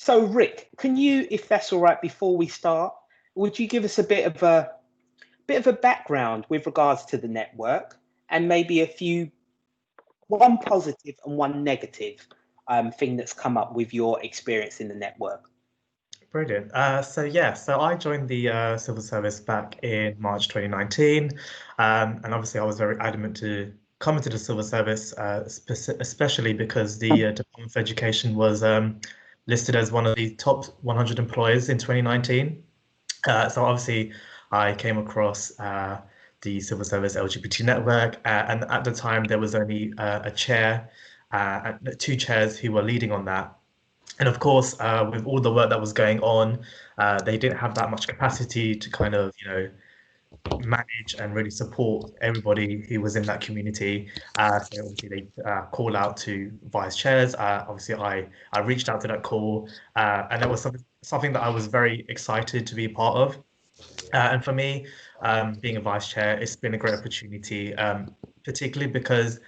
So, Rick, can you, if that's all right, before we start, would you give us a bit of a background with regards to the network and maybe one positive and one negative thing that's come up with your experience in the network? Brilliant. So I joined the civil service back in March 2019, and obviously I was very adamant to come into the civil service, especially because the Department of Education was listed as one of the top 100 employers in 2019. So obviously I came across the civil service LGBT network, and at the time there was only a chair, and two chairs who were leading on that. And of course, with all the work that was going on, they didn't have that much capacity to kind of, manage and really support everybody who was in that community. So obviously they call out to vice chairs. Obviously, I reached out to that call, and that was something that I was very excited to be a part of. And for me, being a vice chair, it's been a great opportunity, particularly because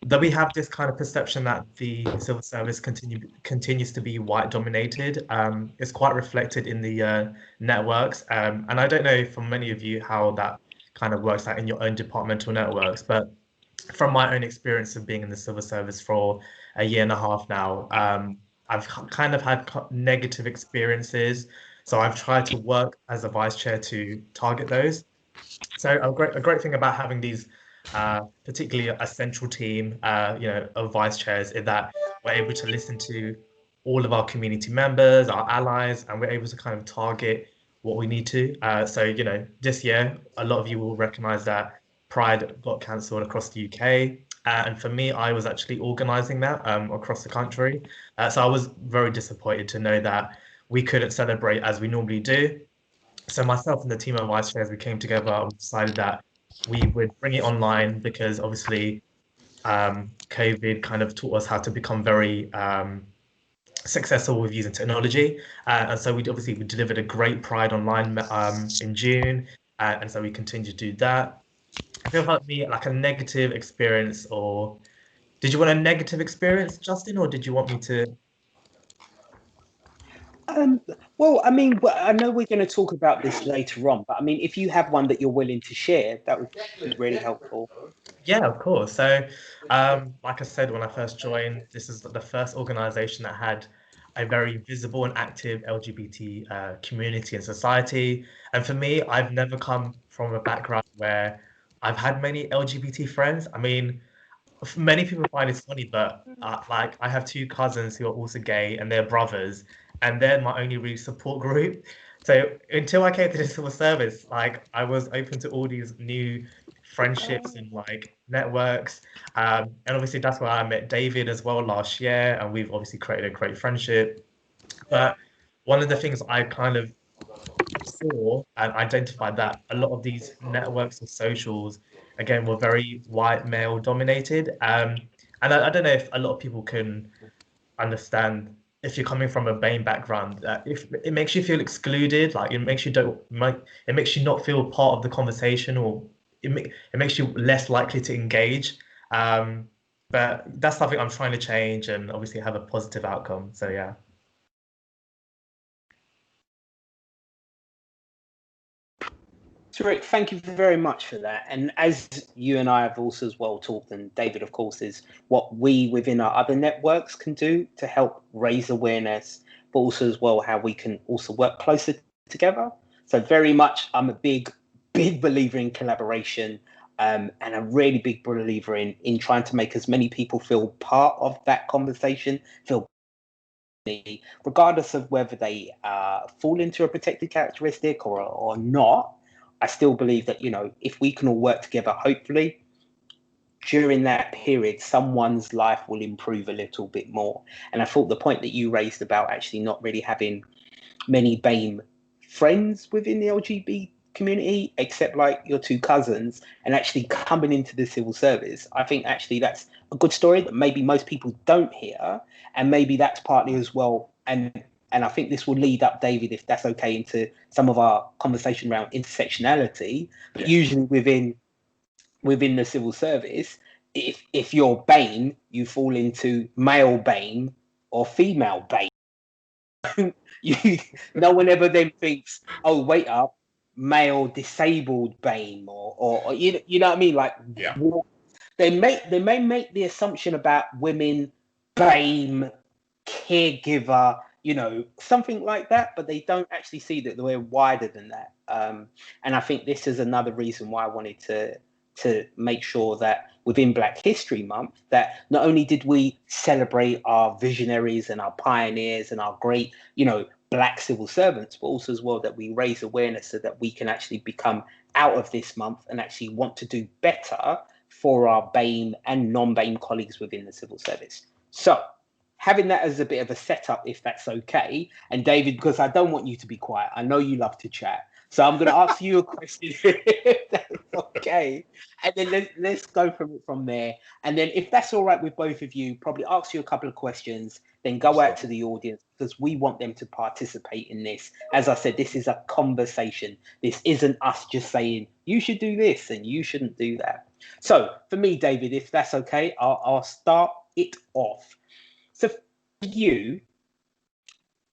that we have this kind of perception that the civil service continues to be white dominated. It's quite reflected in the networks, and I don't know for many of you how that kind of works out in your own departmental networks, but from my own experience of being in the civil service for a year and a half now, I've kind of had negative experiences. So I've tried to work as a vice chair to target those. So a great thing about having these, particularly a central team, of vice chairs, is that we're able to listen to all of our community members, our allies, and we're able to kind of target what we need to. This year, a lot of you will recognize that Pride got cancelled across the UK. And for me, I was actually organising that across the country. So I was very disappointed to know that we couldn't celebrate as we normally do. So myself and the team of vice chairs, we came together and decided that we would bring it online because obviously COVID kind of taught us how to become very successful with using technology. And so we delivered a great Pride online in June, and so we continue to do that. I feel like me like a negative experience, or did you want a negative experience, Justin, or did you want me to? Um, well, I know we're going to talk about this later on, but I mean, if you have one that you're willing to share, that would be really helpful. Yeah, of course. So, like I said, when I first joined, this is the first organization that had a very visible and active LGBT community and society. And for me, I've never come from a background where I've had many LGBT friends. I mean, many people find it funny, but like I have two cousins who are also gay and they're brothers, and they're my only real support group. So until I came to the civil service, like I was open to all these new friendships and like networks. And obviously that's where I met David as well last year, and we've obviously created a great friendship. But one of the things I kind of saw and identified that a lot of these networks and socials, again, were very white male dominated. And I don't know if a lot of people can understand if you're coming from a BAME background, if it makes you feel excluded, like it makes you not feel part of the conversation, or it makes you less likely to engage. Um, but that's something I'm trying to change and obviously have a positive outcome. So yeah. So, Rick, thank you very much for that. And as you and I have also as well talked, and David, of course, is what we within our other networks can do to help raise awareness, but also as well how we can also work closer together. So, very much, I'm a big believer in collaboration, and a really big believer in trying to make as many people feel part of that conversation, feel regardless of whether they fall into a protected characteristic or not. I still believe that, if we can all work together, hopefully during that period, someone's life will improve a little bit more. And I thought the point that you raised about actually not really having many BAME friends within the LGBT community, except like your two cousins, and actually coming into the civil service, I think actually that's a good story that maybe most people don't hear. And maybe that's partly as well. And I think this will lead up, David, if that's okay, into some of our conversation around intersectionality. But usually within the civil service, if you're BAME, you fall into male BAME or female BAME. you, no one ever then thinks, oh, wait up, male disabled BAME, or you know what I mean? Like, Yeah. they may make the assumption about women BAME caregiver, you know, something like that, but they don't actually see that we're wider than that. And I think this is another reason why I wanted to make sure that within Black History Month, that not only did we celebrate our visionaries and our pioneers and our great, you know, Black civil servants, but also as well that we raise awareness so that we can actually become out of this month and actually want to do better for our BAME and non-BAME colleagues within the civil service. So having that as a bit of a setup, if that's okay. And David, because I don't want you to be quiet, I know you love to chat. So I'm going to ask you a question, if that's okay. And then let's go from there. And then if that's all right with both of you, probably ask you a couple of questions, then go out to the audience because we want them to participate in this. As I said, this is a conversation. This isn't us just saying, you should do this and you shouldn't do that. So for me, David, if that's okay, I'll start it off. So for you,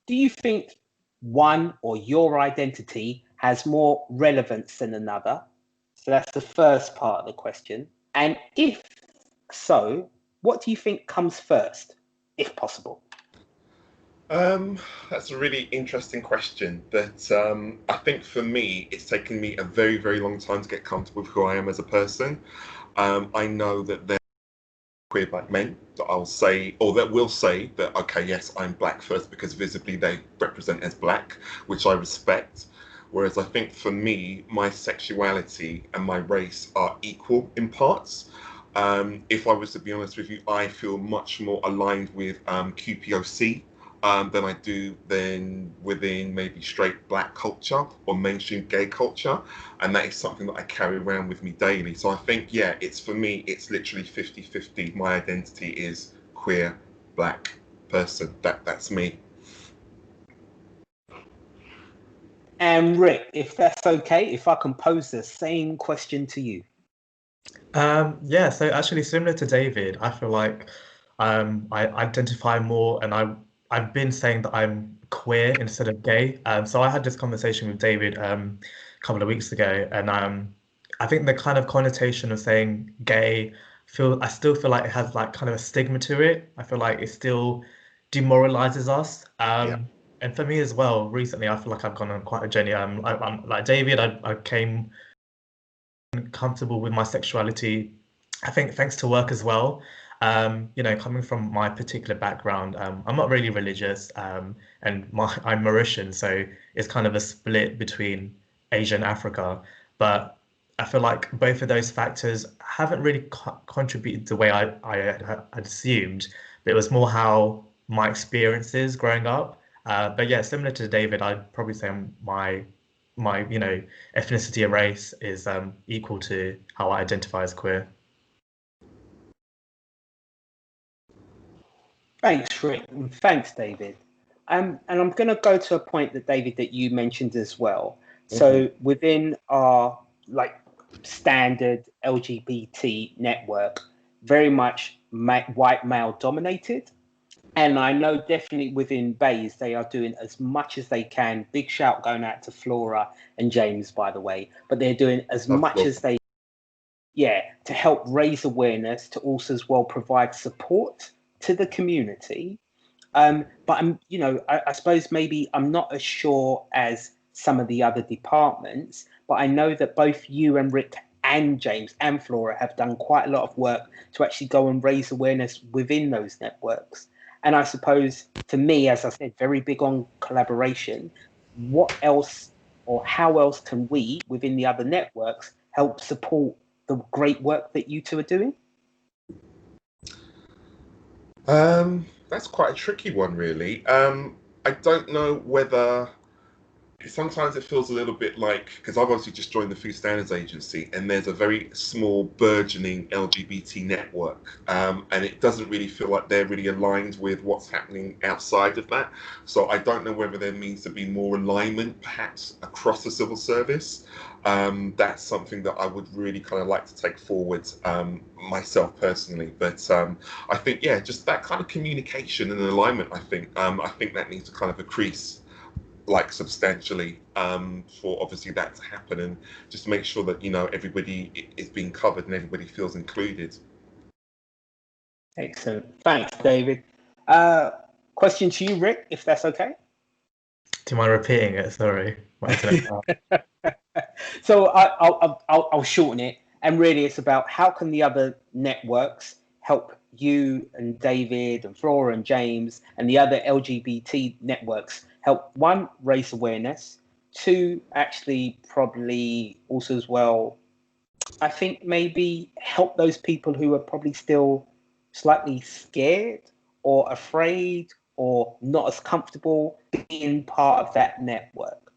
do you think one or your identity has more relevance than another? So that's the first part of the question. And if so, what do you think comes first, if possible? That's a really interesting question. But I think for me, it's taken me a very, very long time to get comfortable with who I am as a person. I know that there queer Black men that I'll say, or that will say that, okay, yes, I'm Black first because visibly they represent as Black, which I respect. Whereas I think for me, my sexuality and my race are equal in parts. If I was to be honest with you, I feel much more aligned with QPOC than I do then within maybe straight Black culture or mainstream gay culture. And that is something that I carry around with me daily. So I think, yeah, it's for me, it's literally 50-50. My identity is queer, Black person. That's me. And Rick, if that's okay, if I can pose the same question to you. Yeah, so actually similar to David, I feel like I identify more and I've been saying that I'm queer instead of gay. So I had this conversation with David a couple of weeks ago, and I think the kind of connotation of saying gay I still feel like it has like kind of a stigma to it. I feel like it still demoralizes us. Yeah. And for me as well, recently I feel like I've gone on quite a journey. I'm like David, I came comfortable with my sexuality, I think thanks to work as well. You know, coming from my particular background, I'm not really religious, and I'm Mauritian, so it's kind of a split between Asia and Africa. But I feel like both of those factors haven't really contributed the way I had assumed. But it was more how my experiences growing up. But yeah, similar to David, I'd probably say my ethnicity or race is equal to how I identify as queer. Thanks, Rick. And thanks, David. And I'm going to go to a point that David that you mentioned as well. So within our like standard LGBT network, very much white male dominated. And I know definitely within Bays, they are doing as much as they can. Big shout going out to Flora and James, by the way. But they're doing as much as they, to help raise awareness, to also as well provide support to the community. But I suppose maybe I'm not as sure as some of the other departments, but I know that both you and Rick and James and Flora have done quite a lot of work to actually go and raise awareness within those networks. And I suppose for me, as I said, very big on collaboration. What else or how else can we within the other networks help support the great work that you two are doing? That's quite a tricky one, really. I don't know whether Sometimes it feels a little bit like, because I've obviously just joined the Food Standards Agency, and there's a very small burgeoning LGBT network, and it doesn't really feel like they're really aligned with what's happening outside of that. So I don't know whether there needs to be more alignment perhaps across the civil service. That's something that I would really kind of like to take forward, myself personally. But I think, yeah, just that kind of communication and alignment, I think that needs to kind of increase like substantially, for obviously that to happen, and just make sure that everybody is being covered and everybody feels included. Excellent. Thanks, David. Question to you, Rick, if that's okay. Do you mind repeating it? Sorry. So I'll shorten it, and really it's about how can the other networks help you and David and Flora and James and the other LGBT networks help, one, raise awareness, two, actually probably also as well, I think maybe help those people who are probably still slightly scared or afraid or not as comfortable being part of that network.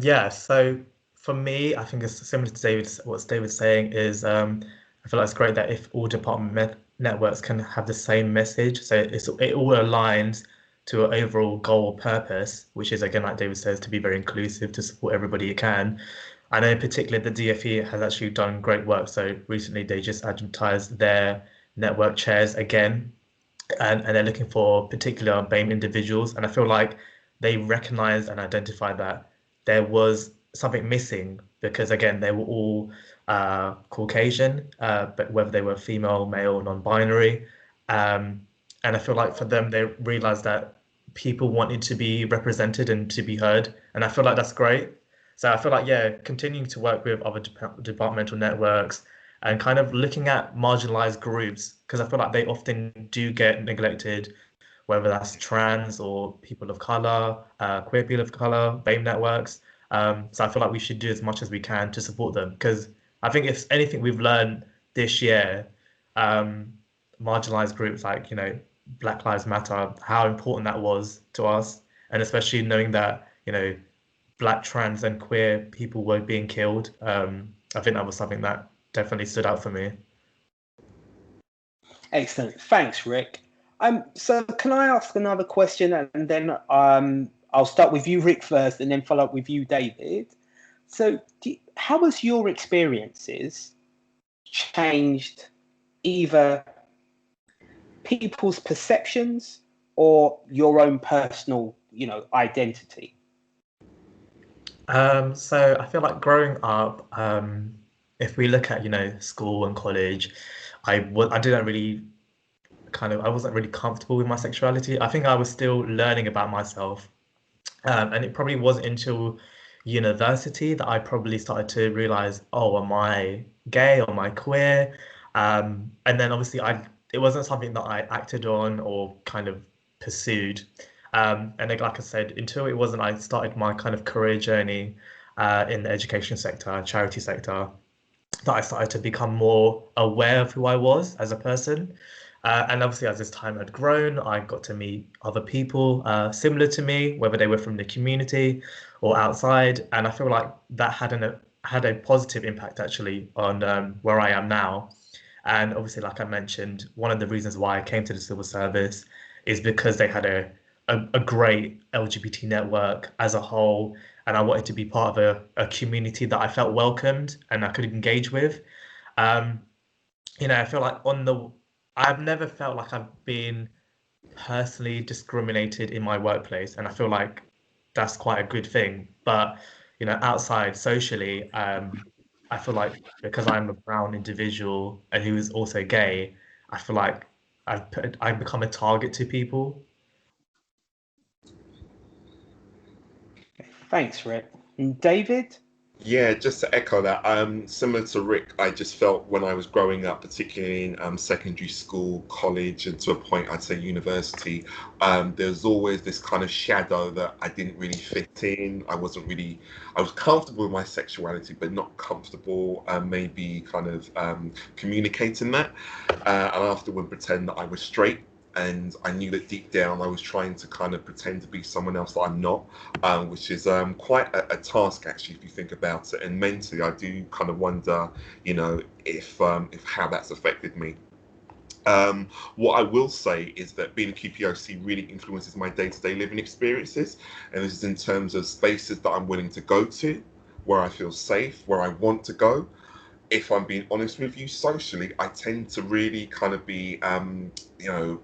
Yeah, so for me, I think it's similar to what David's saying is I feel like it's great that if all department networks can have the same message, so it all aligns to an overall goal or purpose, which is, again, like David says, to be very inclusive, to support everybody you can. I know in particular the DFE has actually done great work. So recently they just advertised their network chairs again, and they're looking for particular BAME individuals. And I feel like they recognized and identified that there was something missing because, again, they were all Caucasian, but whether they were female, male, non-binary. And I feel like for them, they realized that people wanted to be represented and to be heard. And I feel like that's great. So I feel like, yeah, continuing to work with other departmental networks and kind of looking at marginalized groups, because I feel like they often do get neglected, whether that's trans or people of color, queer people of color, BAME networks. So I feel like we should do as much as we can to support them, because I think if anything we've learned this year, marginalized groups like, Black Lives Matter, how important that was to us, and especially knowing that, Black, trans, and queer people were being killed. I think that was something that definitely stood out for me. Excellent. Thanks, Rick. So can I ask another question, and then I'll start with you, Rick, first, and then follow up with you, David. So how has your experiences changed either people's perceptions or your own personal, identity? So I feel like growing up, if we look at, school and college, I didn't really I wasn't really comfortable with my sexuality. I think I was still learning about myself. And it probably wasn't until university that I probably started to realize, oh, am I gay or am I queer? And then obviously it wasn't something that I acted on or kind of pursued. And like I said, until I started my kind of career journey in the education sector, charity sector, that I started to become more aware of who I was as a person. And obviously, as this time had grown, I got to meet other people similar to me, whether they were from the community or outside. And I feel like that had a positive impact actually on where I am now. And obviously, like I mentioned, one of the reasons why I came to the civil service is because they had a great LGBT network as a whole, and I wanted to be part of a community that I felt welcomed and I could engage with. I feel like I've never felt like I've been personally discriminated in my workplace, and I feel like that's quite a good thing. But outside socially, I feel like because I'm a brown individual and who is also gay, I feel like I've become a target to people. Thanks, Rick. And David? Yeah, just to echo that, similar to Rick, I just felt when I was growing up, particularly in secondary school, college, and to a point, I'd say university, there's always this kind of shadow that I didn't really fit in. I was comfortable with my sexuality, but not comfortable maybe kind of communicating that. And I often would pretend that I was straight. and I knew that deep down I was trying to kind of pretend to be someone else that I'm not, which is quite a task actually if you think about it. And mentally, I do kind of wonder, if how that's affected me. What I will say is that being a QPOC really influences my day-to-day living experiences, and this is in terms of spaces that I'm willing to go to, where I feel safe, where I want to go. If I'm being honest with you, socially, I tend to really kind of be,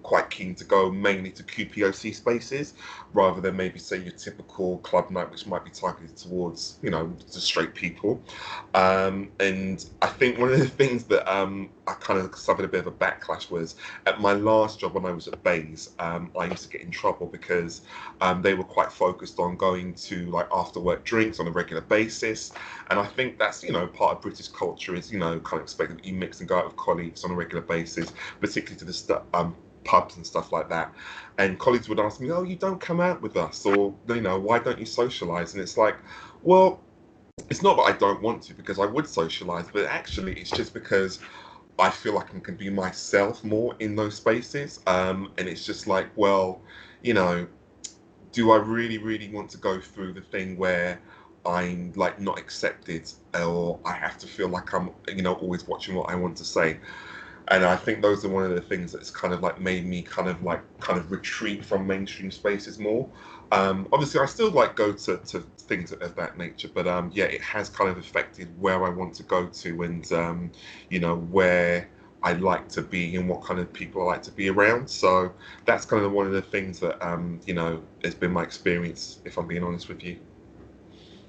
quite keen to go mainly to QPOC spaces rather than maybe say your typical club night, which might be targeted towards, the straight people. And I think one of the things that I kind of suffered a bit of a backlash was at my last job when I was at Bays, I used to get in trouble because they were quite focused on going to like after work drinks on a regular basis. And I think that's, part of British culture is, kind of expected that you mix and go out with colleagues on a regular basis, particularly to the pubs and stuff like that. And colleagues would ask me, oh, you don't come out with us, or, why don't you socialise? And it's like, well, it's not that I don't want to, because I would socialise, but actually it's just because I feel like I can be myself more in those spaces. And it's just like, well, do I really, really want to go through the thing where I'm like not accepted, or I have to feel like I'm, always watching what I want to say? And I think those are one of the things that's kind of like made me kind of retreat from mainstream spaces more. Obviously, I still like go to things of that nature, but yeah, it has kind of affected where I want to go to, and where I like to be and what kind of people I like to be around. So that's kind of one of the things that has been my experience, if I'm being honest with you.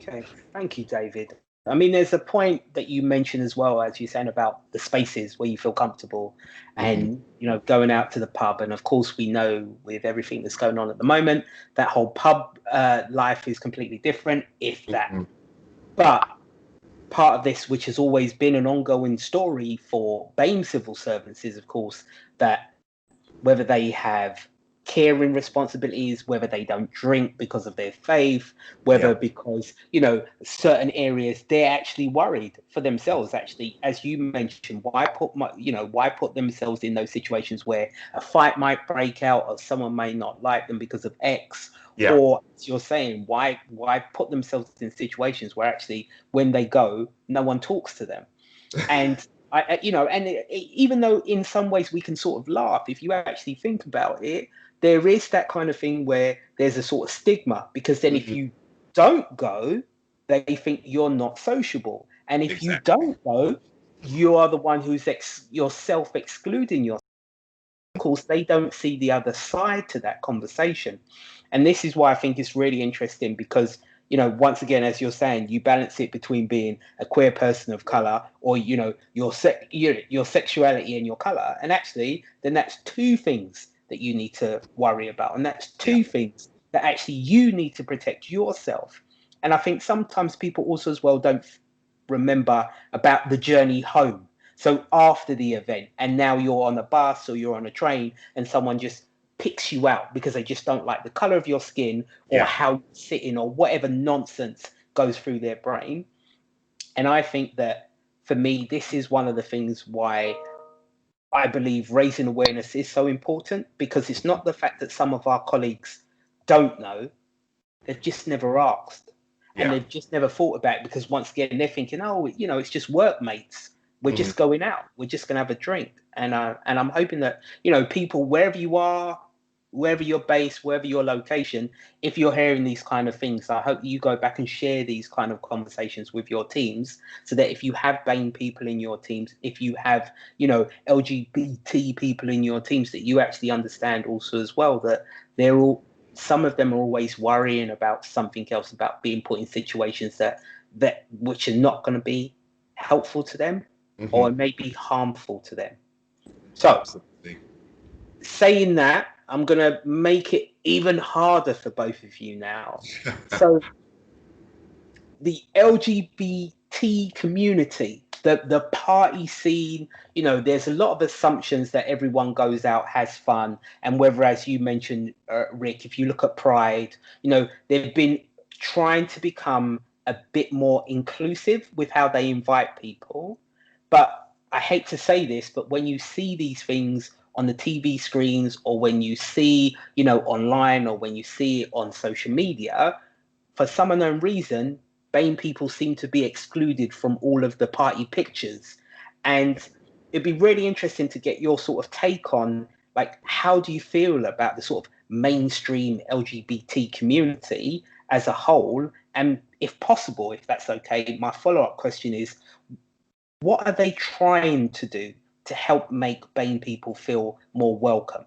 Okay, thank you, David. I mean, there's a point that you mentioned as well, as you're saying about the spaces where you feel comfortable and, going out to the pub. And of course, we know with everything that's going on at the moment, that whole pub life is completely different, if that. Mm-hmm. But part of this, which has always been an ongoing story for BAME civil servants, is, of course, that whether they have caring responsibilities, whether they don't drink because of their faith, whether because, certain areas they're actually worried for themselves. Actually, as you mentioned, why put themselves in those situations where a fight might break out or someone may not like them because of X? Yeah. Or, as you're saying, why put themselves in situations where actually when they go, no one talks to them? And even though in some ways we can sort of laugh, if you actually think about it, there is that kind of thing where there's a sort of stigma, because then if you don't go, they think you're not sociable. And if you don't go, you are the one who's you're self-excluding yourself. Of course, they don't see the other side to that conversation. And this is why I think it's really interesting, because once again, as you're saying, you balance it between being a queer person of color, or your sexuality and your color, and actually then that's two things that you need to worry about, and that's two things that actually you need to protect yourself. And I think sometimes people also as well don't remember about the journey home. So after the event, and now you're on a bus or you're on a train, and someone just picks you out because they just don't like the color of your skin or how you're sitting or whatever nonsense goes through their brain. And I think that for me, this is one of the things why I believe raising awareness is so important, because it's not the fact that some of our colleagues don't know, they've just never asked. And they've just never thought about it, because once again, they're thinking, oh, it's just workmates. We're just going out. We're just going to have a drink. And I'm hoping that, people, wherever you are, wherever you're based, wherever your location, if you're hearing these kind of things, I hope you go back and share these kind of conversations with your teams, so that if you have BAME people in your teams, if you have, LGBT people in your teams, that you actually understand also as well that some of them are always worrying about something else, about being put in situations that which are not going to be helpful to them, or maybe harmful to them. So, saying that, I'm going to make it even harder for both of you now. So, the LGBT community, the party scene, there's a lot of assumptions that everyone goes out, has fun, and whether, as you mentioned, Rick, if you look at Pride, they've been trying to become a bit more inclusive with how they invite people. But I hate to say this, but when you see these things on the TV screens, or when you see, you know, online, or when you see it on social media, for some unknown reason, BAME people seem to be excluded from all of the party pictures. And it'd be really interesting to get your sort of take on, like, how do you feel about the sort of mainstream LGBT community as a whole? And if possible, if that's okay, my follow-up question is, what are they trying to do to help make BAME people feel more welcome?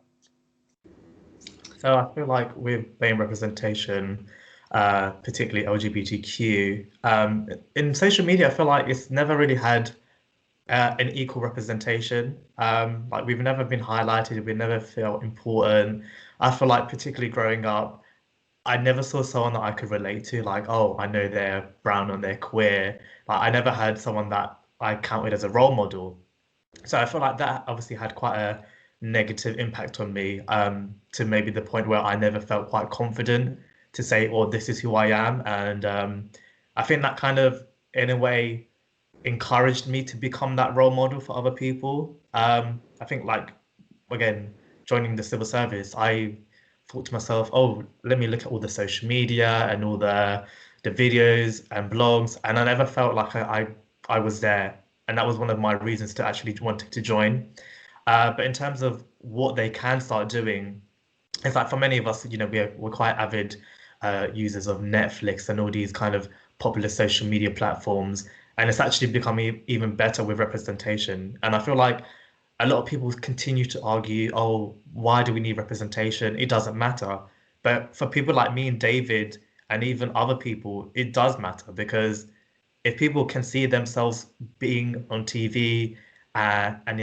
So I feel like with BAME representation, particularly LGBTQ, in social media, I feel like it's never really had an equal representation. Like we've never been highlighted, we never felt important. I feel like particularly growing up, I never saw someone that I could relate to, like, oh, I know they're brown and they're queer. Like I never had someone that I counted as a role model. So I feel like that obviously had quite a negative impact on me, to maybe the point where I never felt quite confident to say, oh, this is who I am. And I think that kind of, in a way, encouraged me to become that role model for other people. I think, like, again, joining the civil service, I thought to myself, oh, let me look at all the social media and all the videos and blogs, and I never felt like I was there, and that was one of my reasons to actually wanting to join. But in terms of what they can start doing, it's like for many of us, you know, we're quite avid users of Netflix and all these kind of popular social media platforms, and it's actually becoming even better with representation. And I feel like a lot of people continue to argue, oh, why do we need representation? It doesn't matter. But for people like me and David, and even other people, it does matter, because if people can see themselves being on TV, and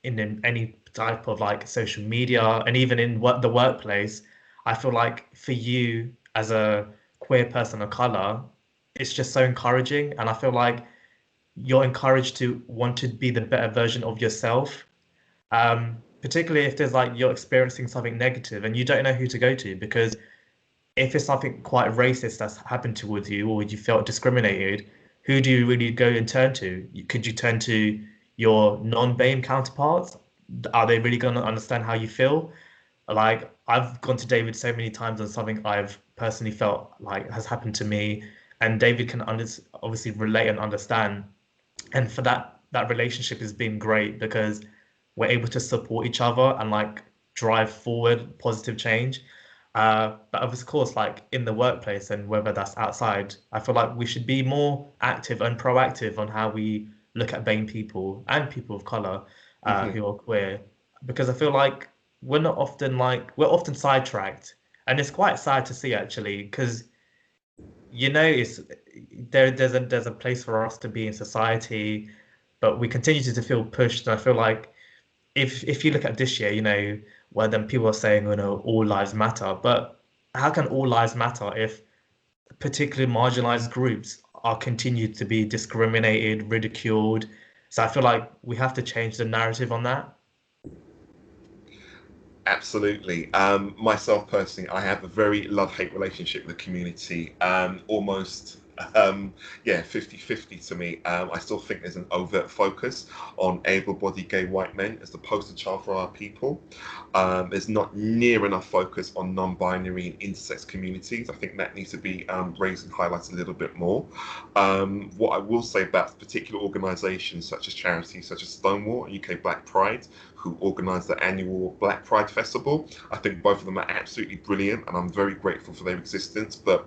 in any type of like social media, and even in the workplace, I feel like for you as a queer person of color, it's just so encouraging, and I feel like you're encouraged to want to be the better version of yourself. Particularly if there's like you're experiencing something negative and you don't know who to go to, because if it's something quite racist that's happened towards you, or you felt discriminated, who do you really go and turn to? Could you turn to your non-BAME counterparts? Are they really going to understand how you feel? Like I've gone to David so many times on something I've personally felt like has happened to me, and David can obviously relate and understand. And for that relationship has been great, because we're able to support each other and like drive forward positive change. But of course, like in the workplace and whether that's outside, I feel like we should be more active and proactive on how we look at BAME people and people of color who are queer, because I feel like we're often sidetracked, and it's quite sad to see actually, because you know it's there's a place for us to be in society, but we continue to feel pushed. And I feel like if you look at this year, you know, where then people are saying, you know, all lives matter, but how can all lives matter if particularly marginalized groups are continued to be discriminated, ridiculed? So I feel like we have to change the narrative on that. Absolutely. Myself personally, I have a very love-hate relationship with the community. Almost, yeah, 50-50 to me. I still think there's an overt focus on able-bodied gay white men as the poster child for our people. There's not near enough focus on non-binary and intersex communities. I think that needs to be raised and highlighted a little bit more. What I will say about particular organisations such as charities such as Stonewall and UK Black Pride, who organise the annual Black Pride Festival, I think both of them are absolutely brilliant, and I'm very grateful for their existence. But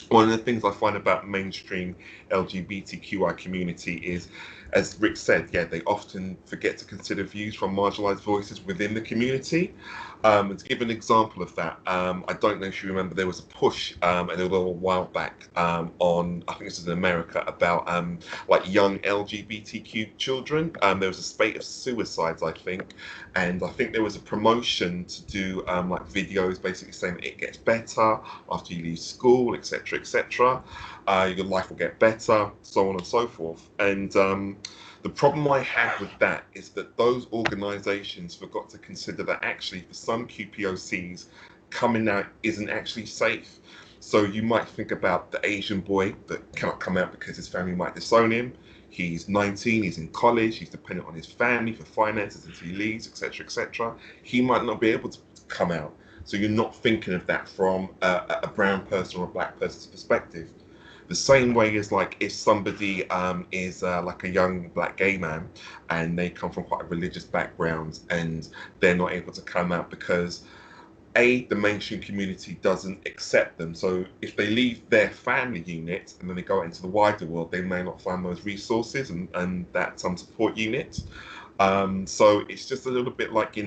one of the things I find about mainstream LGBTQI community is, as Rick said, yeah, they often forget to consider views from marginalized voices within the community. And to give an example of that, I don't know if you remember, there was a push a little while back on, I think this is in America, about like young LGBTQ children. There was a spate of suicides, I think, and I think there was a promotion to do like videos basically saying that it gets better after you leave school, etc., etc. Your life will get better, so on and so forth. And the problem I had with that is that those organisations forgot to consider that actually for some QPOCs, coming out isn't actually safe. So you might think about the Asian boy that cannot come out because his family might disown him. he's 19, he's in college, he's dependent on his family for finances until he leaves, etc., etc. He might not be able to come out. So you're not thinking of that from a brown person or a black person's perspective. The same way as like if somebody is like a young black gay man and they come from quite a religious background and they're not able to come out because the mainstream community doesn't accept them. So if they leave their family unit and then they go out into the wider world, they may not find those resources and that support unit. So it's just a little bit like,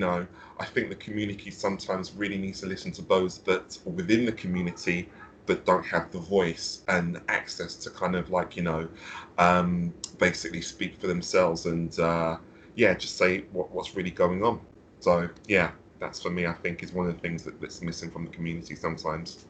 I think the community sometimes really needs to listen to those that are within the community that don't have the voice and access to kind of like, basically speak for themselves and just say what's really going on. So yeah, that's for me, I think, is one of the things that's missing from the community sometimes.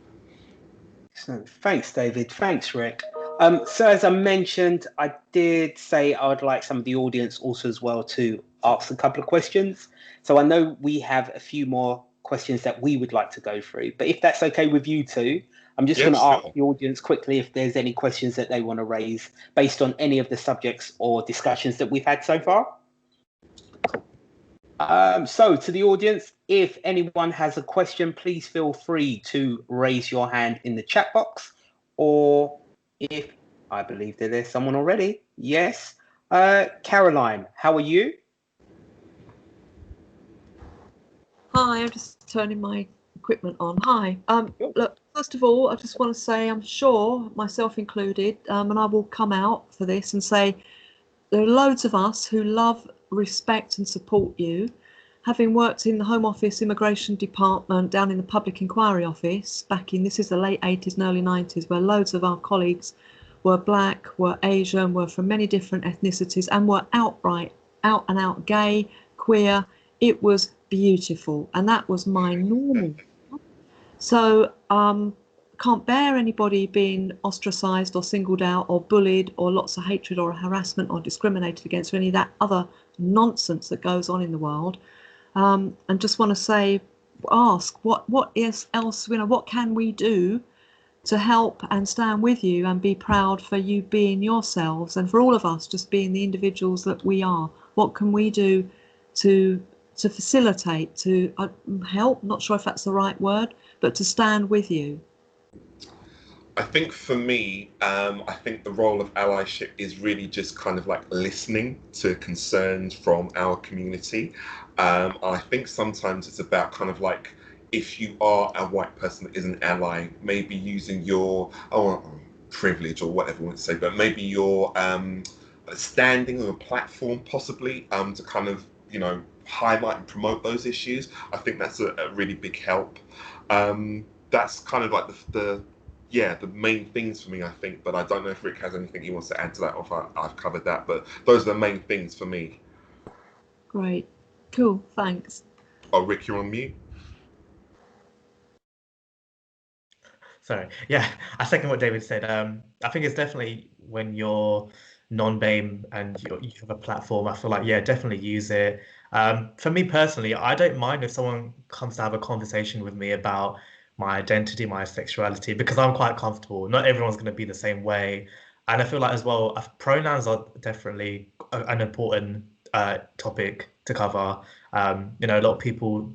Excellent. Thanks, David. Thanks, Rick. So as I mentioned, I did say I would like some of the audience also as well to ask a couple of questions. So I know we have a few more questions that we would like to go through, but if that's okay with you two, I'm just going to ask the audience quickly if there's any questions that they want to raise based on any of the subjects or discussions that we've had so far. So to the audience, if anyone has a question, please feel free to raise your hand in the chat box, or if I believe that there's someone already. Yes. Caroline, how are you? Hi, I'm just turning my equipment on. Hi. Look, first of all, I just want to say I'm sure, myself included, and I will come out for this and say there are loads of us who love, respect and support you. Having worked in the Home Office Immigration Department down in the Public Inquiry Office back in, this is the late 80s and early 90s, where loads of our colleagues were black, were Asian, were from many different ethnicities and were out and out gay, queer. It was beautiful, and that was my normal. So can't bear anybody being ostracized or singled out or bullied or lots of hatred or harassment or discriminated against or any of that other nonsense that goes on in the world. And just want to say, ask what is else, what can we do to help and stand with you and be proud for you being yourselves and for all of us just being the individuals that we are. What can we do to facilitate, to help, not sure if that's the right word, but to stand with you? I think for me, I think the role of allyship is really just kind of like listening to concerns from our community. I think sometimes it's about kind of like, if you are a white person that is an ally, maybe using your privilege or whatever you want to say, but maybe your standing on a platform possibly to kind of, highlight and promote those issues. I think that's a really big help. That's kind of like the main things for me, I think, but I don't know if Rick has anything he wants to add to that, or if I've covered that, but those are the main things for me. Great. Cool, thanks. Oh, Rick, you're on mute. Sorry. Yeah, I second what David said. I think it's definitely when you're non-BAME and you have a platform, I feel like, yeah, definitely use it. For me personally, I don't mind if someone comes to have a conversation with me about my identity, my sexuality, because I'm quite comfortable. Not everyone's going to be the same way. And I feel like as well, pronouns are definitely an important topic to cover. A lot of people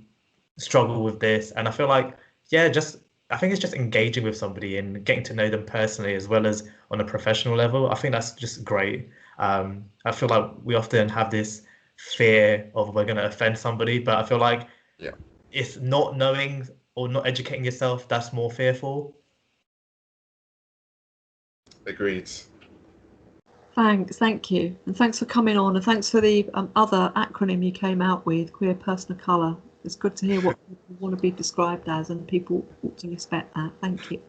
struggle with this. And I feel like, I think it's just engaging with somebody and getting to know them personally as well as on a professional level. I think that's just great. I feel like we often have this fear of we're going to offend somebody, but I feel like it's not knowing or not educating yourself that's more fearful. Agreed. Thank you, and thanks for coming on, and thanks for the other acronym you came out with, queer person of colour. It's good to hear what people want to be described as, and people ought to respect that. Thank you.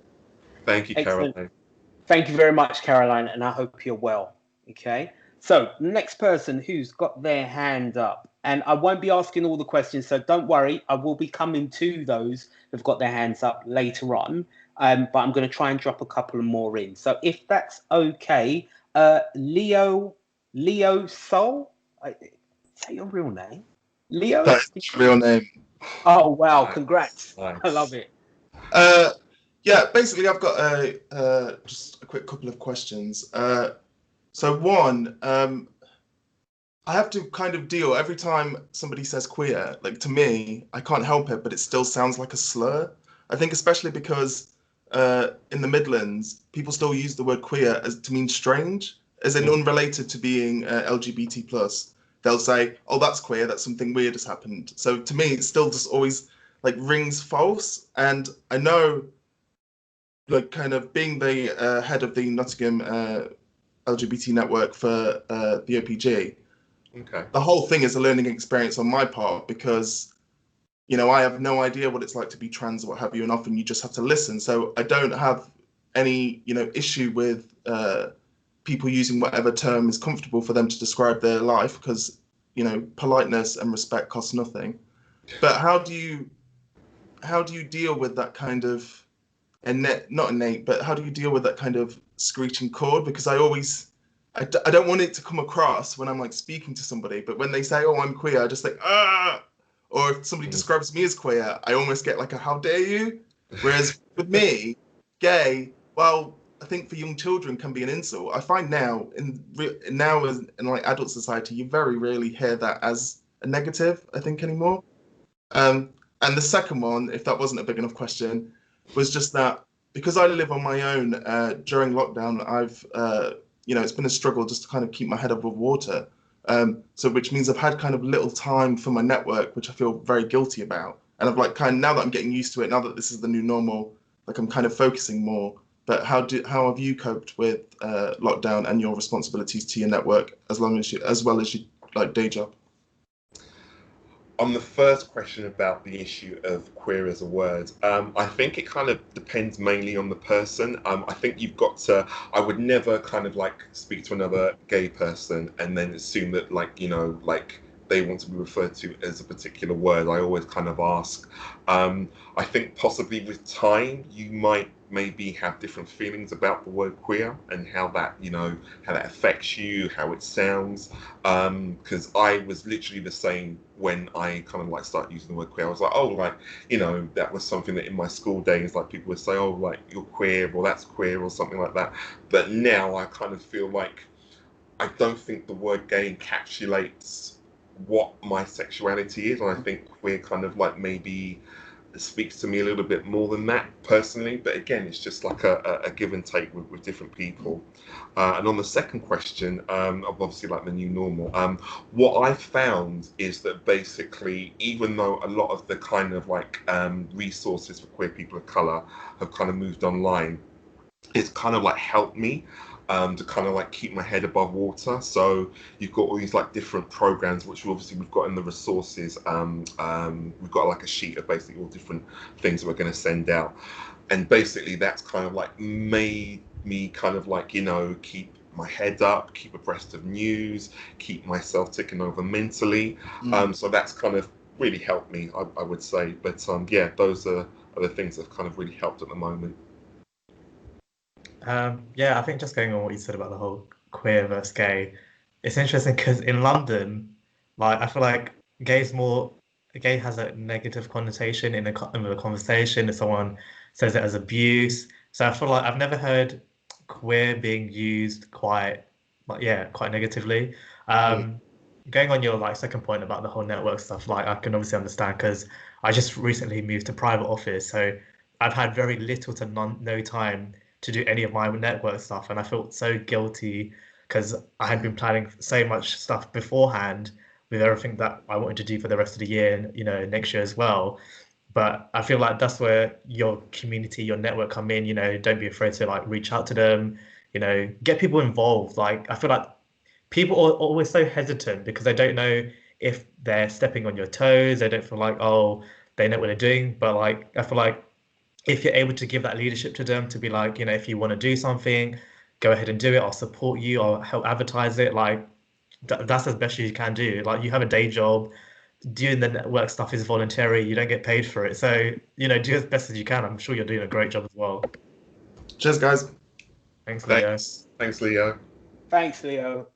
Thank you, Excellent. Caroline. Thank you very much, Caroline, and I hope you're well. Okay. So next person who's got their hand up, and I won't be asking all the questions, so don't worry. I will be coming to those who've got their hands up later on, but I'm going to try and drop a couple more in. So if that's okay, Leo Soul, say your real name. Leo? That's real name. Oh, wow. Nice. Congrats. Nice. I love it. Basically, I've got just a quick couple of questions. So one, I have to kind of deal every time somebody says queer, like to me, I can't help it, but it still sounds like a slur. I think especially because in the Midlands, people still use the word queer as to mean strange, as in unrelated to being LGBT plus. They'll say, "Oh, that's queer. That's something weird has happened." So to me, it still just always like rings false. And I know, like, kind of being the head of the Nottingham LGBT network for the OPG. Okay. The whole thing is a learning experience on my part because, you know, I have no idea what it's like to be trans or what have you, and often you just have to listen. So I don't have any, you know, issue with people using whatever term is comfortable for them to describe their life because, you know, politeness and respect costs nothing. But how do you deal with that kind of not innate, but how do you deal with that kind of screeching chord? Because I don't want it to come across when I'm like speaking to somebody, but when they say, "Oh, I'm queer," I just think, ah. Or if somebody describes me as queer, I almost get like a "how dare you." Whereas with me, gay, well, I think for young children can be an insult. I find now in like adult society, you very rarely hear that as a negative, I think, anymore. And the second one, if that wasn't a big enough question, was just that because I live on my own during lockdown, I've you know, it's been a struggle just to kind of keep my head above water. So which means I've had kind of little time for my network, which I feel very guilty about. And I've like kind of, now that I'm getting used to it, now that this is the new normal, like I'm kind of focusing more. But how have you coped with lockdown and your responsibilities to your network as well as your like day job? On the first question about the issue of queer as a word, I think it kind of depends mainly on the person. I think you've got to, I would never kind of like speak to another gay person and then assume that, like, you know, like they want to be referred to as a particular word. I always kind of ask. I think possibly with time, you might maybe have different feelings about the word queer and how that, you know, how that affects you, how it sounds. Because I was literally the same when I kind of like started using the word queer. I was like, oh, like, you know, that was something that in my school days, like people would say, oh, like you're queer or that's queer or something like that. But now I kind of feel like I don't think the word gay encapsulates what my sexuality is. And I think queer kind of like maybe speaks to me a little bit more than that personally, but again, it's just like a give and take with different people. And on the second question, of obviously like the new normal, what I've found is that basically, even though a lot of the kind of like resources for queer people of colour have kind of moved online, it's kind of like helped me to kind of like keep my head above water. So you've got all these like different programs, which obviously we've got in the resources. We've got like a sheet of basically all different things that we're going to send out. And basically that's kind of like made me kind of like, you know, keep my head up, keep abreast of news, keep myself ticking over mentally. So that's kind of really helped me, I would say. But yeah, those are the things that have kind of really helped at the moment. Yeah, I think just going on what you said about the whole queer versus gay, it's interesting because in London, like I feel like gay has a negative connotation in a conversation if someone says it as abuse. So I feel like I've never heard queer being used quite negatively. Going on your like second point about the whole network stuff, like I can obviously understand because I just recently moved to private office, so I've had very little to no time to do any of my network stuff, and I felt so guilty because I had been planning so much stuff beforehand with everything that I wanted to do for the rest of the year and next year as well. But I feel like that's where your community, your network come in. Don't be afraid to like reach out to them. Get people involved. Like I feel like people are always so hesitant because they don't know if they're stepping on your toes. They don't feel like, oh, they know what they're doing. But like I feel like if you're able to give that leadership to them to be like, if you want to do something, go ahead and do it. I'll support you. I'll help advertise it. Like that's as best as you can do. Like you have a day job, doing the network stuff is voluntary. You don't get paid for it. So, do as best as you can. I'm sure you're doing a great job as well. Cheers, guys. Thanks, Leo. Thanks, Leo. Thanks, Leo.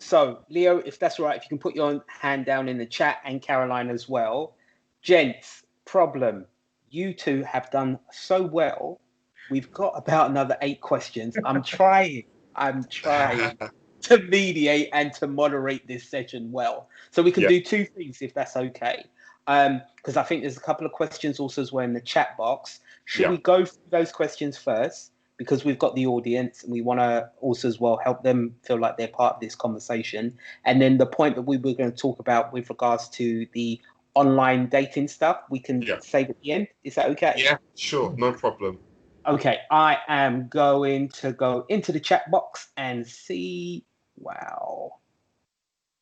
So, Leo, if that's all right, if you can put your hand down in the chat, and Caroline as well. Gents, problem. You two have done so well. We've got about another 8 questions. I'm trying I'm trying to mediate and to moderate this session well. So we can do two things if that's okay. Because I think there's a couple of questions also as well in the chat box. Should we go through those questions first? Because we've got the audience and we want to also as well help them feel like they're part of this conversation. And then the point that we were going to talk about with regards to the online dating stuff, we can save at the end. Is that okay? Yeah, sure, no problem. Okay, I am going to go into the chat box and see. Wow.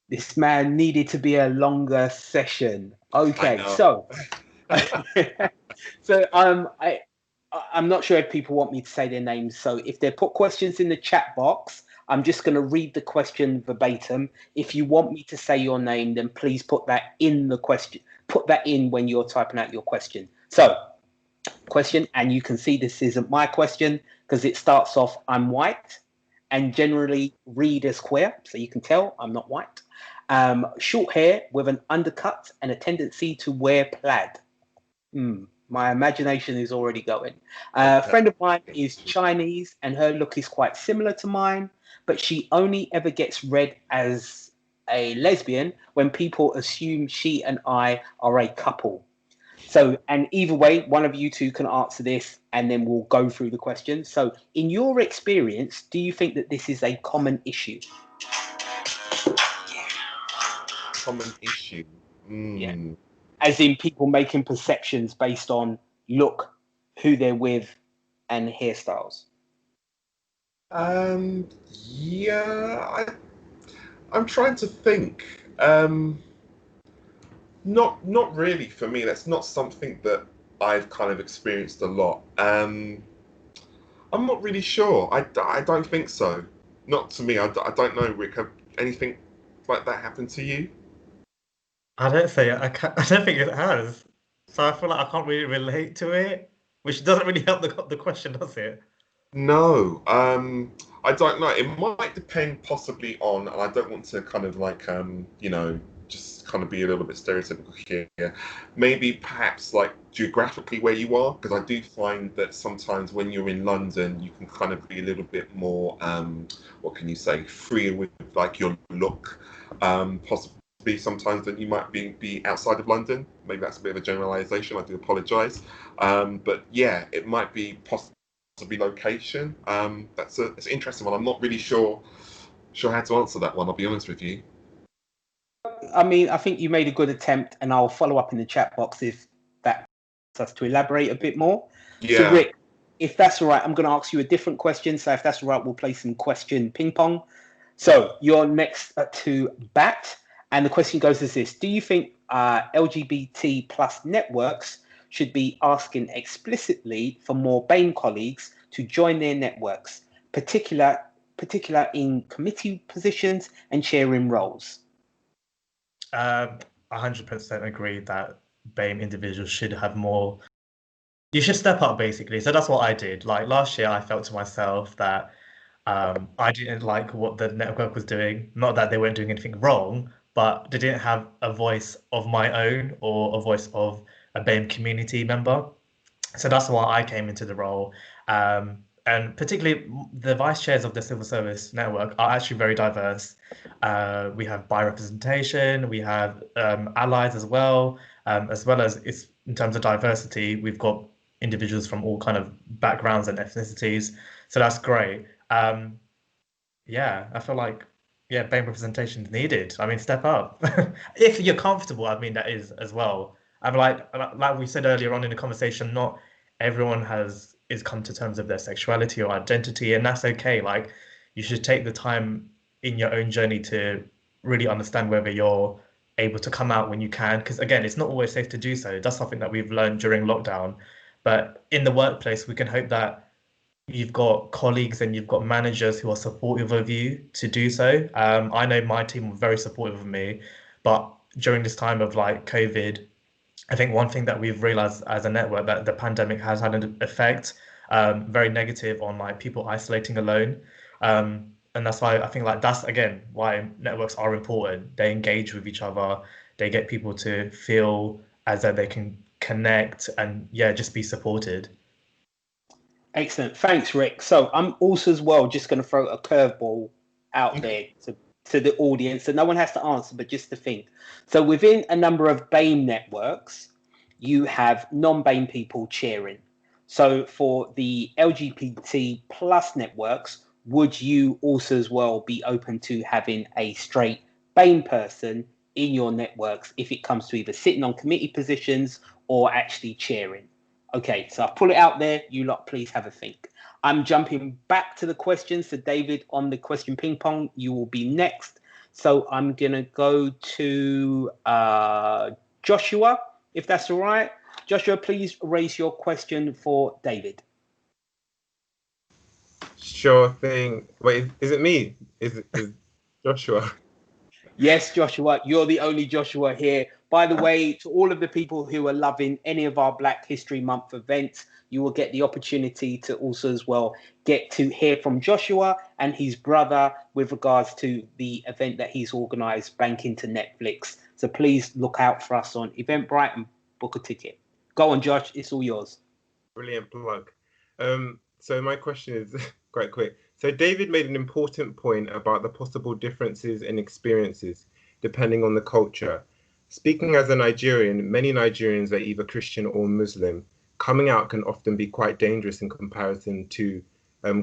This man needed to be a longer session. Okay, so I'm not sure if people want me to say their names. So if they put questions in the chat box, I'm just going to read the question verbatim. If you want me to say your name, then please put that in the question. Put that in when you're typing out your question. So, question, and you can see this isn't my question because it starts off, I'm white, and generally read as queer. So you can tell I'm not white. Short hair with an undercut and a tendency to wear plaid. My imagination is already going. A friend of mine is Chinese and her look is quite similar to mine, but she only ever gets read as a lesbian when people assume she and I are a couple. So, and either way, one of you two can answer this and then we'll go through the questions. So, in your experience, do you think that this is a common issue? Common issue? Yeah. As in people making perceptions based on look, who they're with, and hairstyles. Yeah, I'm trying to think. Not really for me. That's not something that I've kind of experienced a lot. I'm not really sure. I don't think so. Not to me. I don't know, Rick. Have anything like that happened to you? I don't think it has. So I feel like I can't really relate to it, which doesn't really help the question, does it? No, I don't know. It might depend possibly on, and I don't want to kind of like, just kind of be a little bit stereotypical here. Maybe perhaps like geographically where you are, because I do find that sometimes when you're in London, you can kind of be a little bit more, what can you say, freer with like your look, possibly sometimes than you might be outside of London. Maybe that's a bit of a generalization. I do apologize. But yeah, it might be possible to be location. It's an interesting one. I'm not really sure how to answer that one. I'll be honest with you. I mean, I think you made a good attempt, and I'll follow up in the chat box if that us to elaborate a bit more. Yeah. So, Rick, if that's all right, I'm going to ask you a different question. So, if that's all right, we'll play some question ping pong. So, you're next to Bat, and the question goes as this: do you think LGBT plus networks should be asking explicitly for more BAME colleagues to join their networks, particular in committee positions and sharing roles? 100% agree that BAME individuals should have more. You should step up, basically. So that's what I did. Like last year, I felt to myself that I didn't like what the network was doing. Not that they weren't doing anything wrong, but they didn't have a voice of my own or a voice of a BAME community member. So that's why I came into the role. And particularly the vice chairs of the civil service network are actually very diverse. We have bi-representation, we have allies as well as it's in terms of diversity, we've got individuals from all kind of backgrounds and ethnicities. So that's great. Yeah, I feel like, yeah, BAME representation is needed. I mean, step up. If you're comfortable, I mean, that is as well. I'm like we said earlier on in the conversation, not everyone is come to terms with their sexuality or identity, and that's okay. Like, you should take the time in your own journey to really understand whether you're able to come out when you can, because again, it's not always safe to do so. That's something that we've learned during lockdown. But in the workplace, we can hope that you've got colleagues and you've got managers who are supportive of you to do so. I know my team were very supportive of me, but during this time of like COVID, I think one thing that we've realized as a network that the pandemic has had an effect, very negative on like people isolating alone. And that's why I think like that's again why networks are important. They engage with each other, they get people to feel as though they can connect and yeah, just be supported. Excellent. Thanks, Rick. So I'm also as well just going to throw a curveball out there to the audience, so no one has to answer, but just to think. So within a number of BAME networks, you have non-BAME people cheering. So for the LGBT plus networks, would you also as well be open to having a straight BAME person in your networks if it comes to either sitting on committee positions or actually chairing? Okay, so I'll pull it out there. You lot, please have a think. I'm jumping back to the questions. So David, on the question ping pong, you will be next. So I'm going to go to Joshua, if that's all right. Joshua, please raise your question for David. Sure thing. Wait, is it me? Is Joshua? Yes, Joshua, you're the only Joshua here. By the way, to all of the people who are loving any of our Black History Month events, you will get the opportunity to also as well get to hear from Joshua and his brother with regards to the event that he's organised, Banking to Netflix. So please look out for us on Eventbrite and book a ticket. Go on, Josh, it's all yours. Brilliant plug. So my question is quite quick. So David made an important point about the possible differences in experiences depending on the culture. Speaking as a Nigerian, many Nigerians are either Christian or Muslim. Coming out can often be quite dangerous in comparison to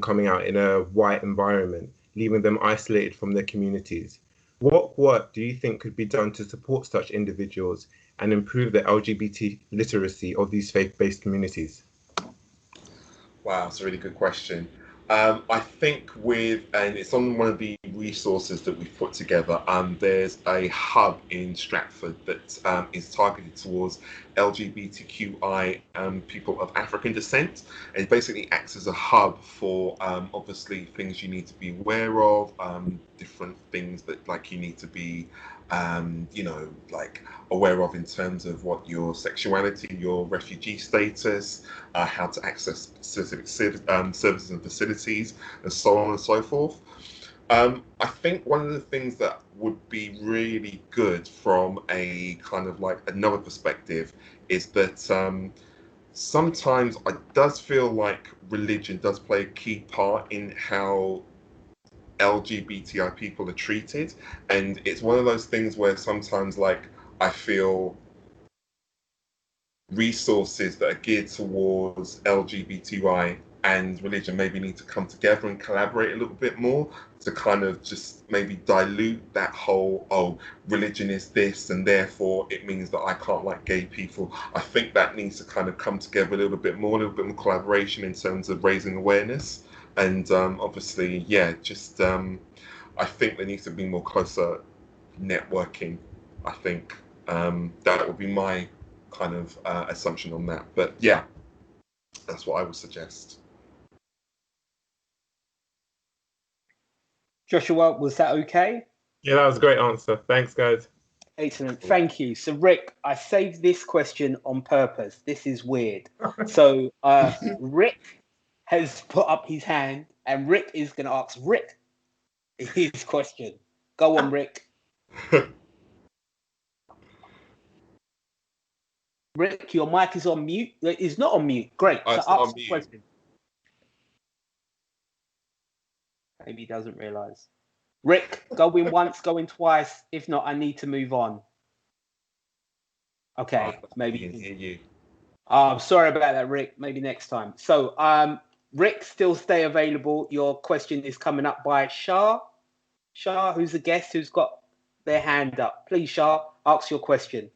coming out in a white environment, leaving them isolated from their communities. What work do you think could be done to support such individuals and improve the LGBT literacy of these faith-based communities? Wow, it's a really good question. I think and it's on one of the resources that we've put together, there's a hub in Stratford that is targeted towards LGBTQI people of African descent. It basically acts as a hub for obviously things you need to be aware of, different things that like you need to be like aware of in terms of what your sexuality, your refugee status, how to access specific services and facilities, and so on and so forth. I think one of the things that would be really good from a kind of like another perspective is that sometimes it does feel like religion does play a key part in how LGBTI people are treated, and it's one of those things where sometimes like I feel resources that are geared towards LGBTI and religion maybe need to come together and collaborate a little bit more to kind of just maybe dilute that whole religion is this and therefore it means that I can't like gay people. I think that needs to kind of come together a little bit more collaboration in terms of raising awareness. And obviously, yeah, just I think there needs to be more closer networking. I think that would be my kind of assumption on that. But yeah, that's what I would suggest. Joshua, was that okay? Yeah, that was a great answer. Thanks, guys. Excellent. Thank you. So, Rick, I saved this question on purpose. This is weird. So, Rick has put up his hand, and Rick is going to ask Rick his question. Go on, Rick. Rick, your mic is on mute. It's not on mute. Great. So ask the question. Maybe he doesn't realise. Rick, go in once, go in twice. If not, I need to move on. Okay, maybe he can hear you. I'm sorry about that, Rick. Maybe next time. So, Rick, still stay available. Your question is coming up by Shah. Shah, who's the guest who's got their hand up. Please, Shah, ask your question.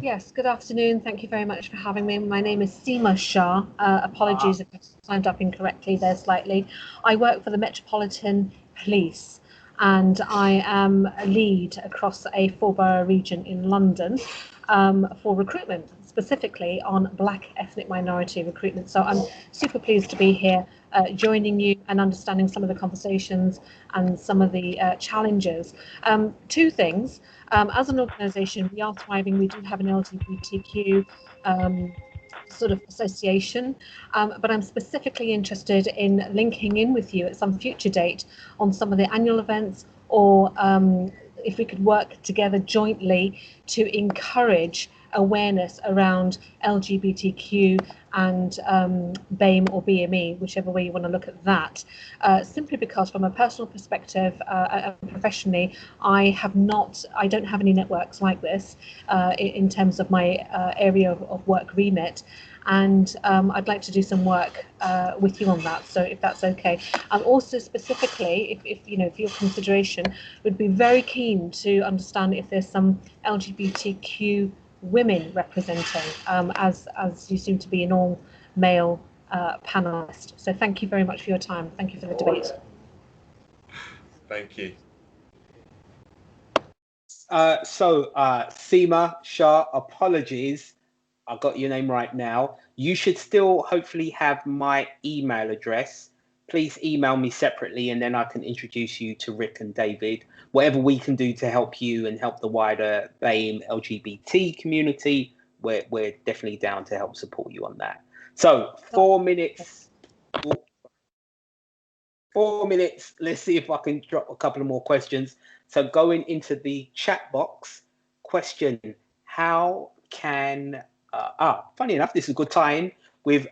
Yes, good afternoon. Thank you very much for having me. My name is Seema Shah. Apologies if I signed up incorrectly there slightly. I work for the Metropolitan Police and I am a lead across a 4-borough region in London for recruitment, specifically on Black ethnic minority recruitment. So I'm super pleased to be here joining you and understanding some of the conversations and some of the challenges. Two things. As an organisation, we are thriving. We do have an LGBTQ sort of association, but I'm specifically interested in linking in with you at some future date on some of the annual events, or if we could work together jointly to encourage awareness around LGBTQ and BAME or BME, whichever way you want to look at that, simply because from a personal perspective and professionally, I don't have any networks like this in terms of my area of work remit. And I'd like to do some work with you on that, so if that's okay. And also specifically, if you know, for your consideration, would be very keen to understand if there's some LGBTQ women representing, as you seem to be an all male panelist. So thank you very much for your time. Thank you for the debate. Thank you. Seema Shah, apologies. I got your name right now. You should still hopefully have my email address. Please email me separately and then I can introduce you to Rick and David. Whatever we can do to help you and help the wider BAME LGBT community, we're definitely down to help support you on that. So 4 minutes. 4 minutes. Let's see if I can drop a couple of more questions. So going into the chat box, question, how can... funny enough, this is a good tie-in with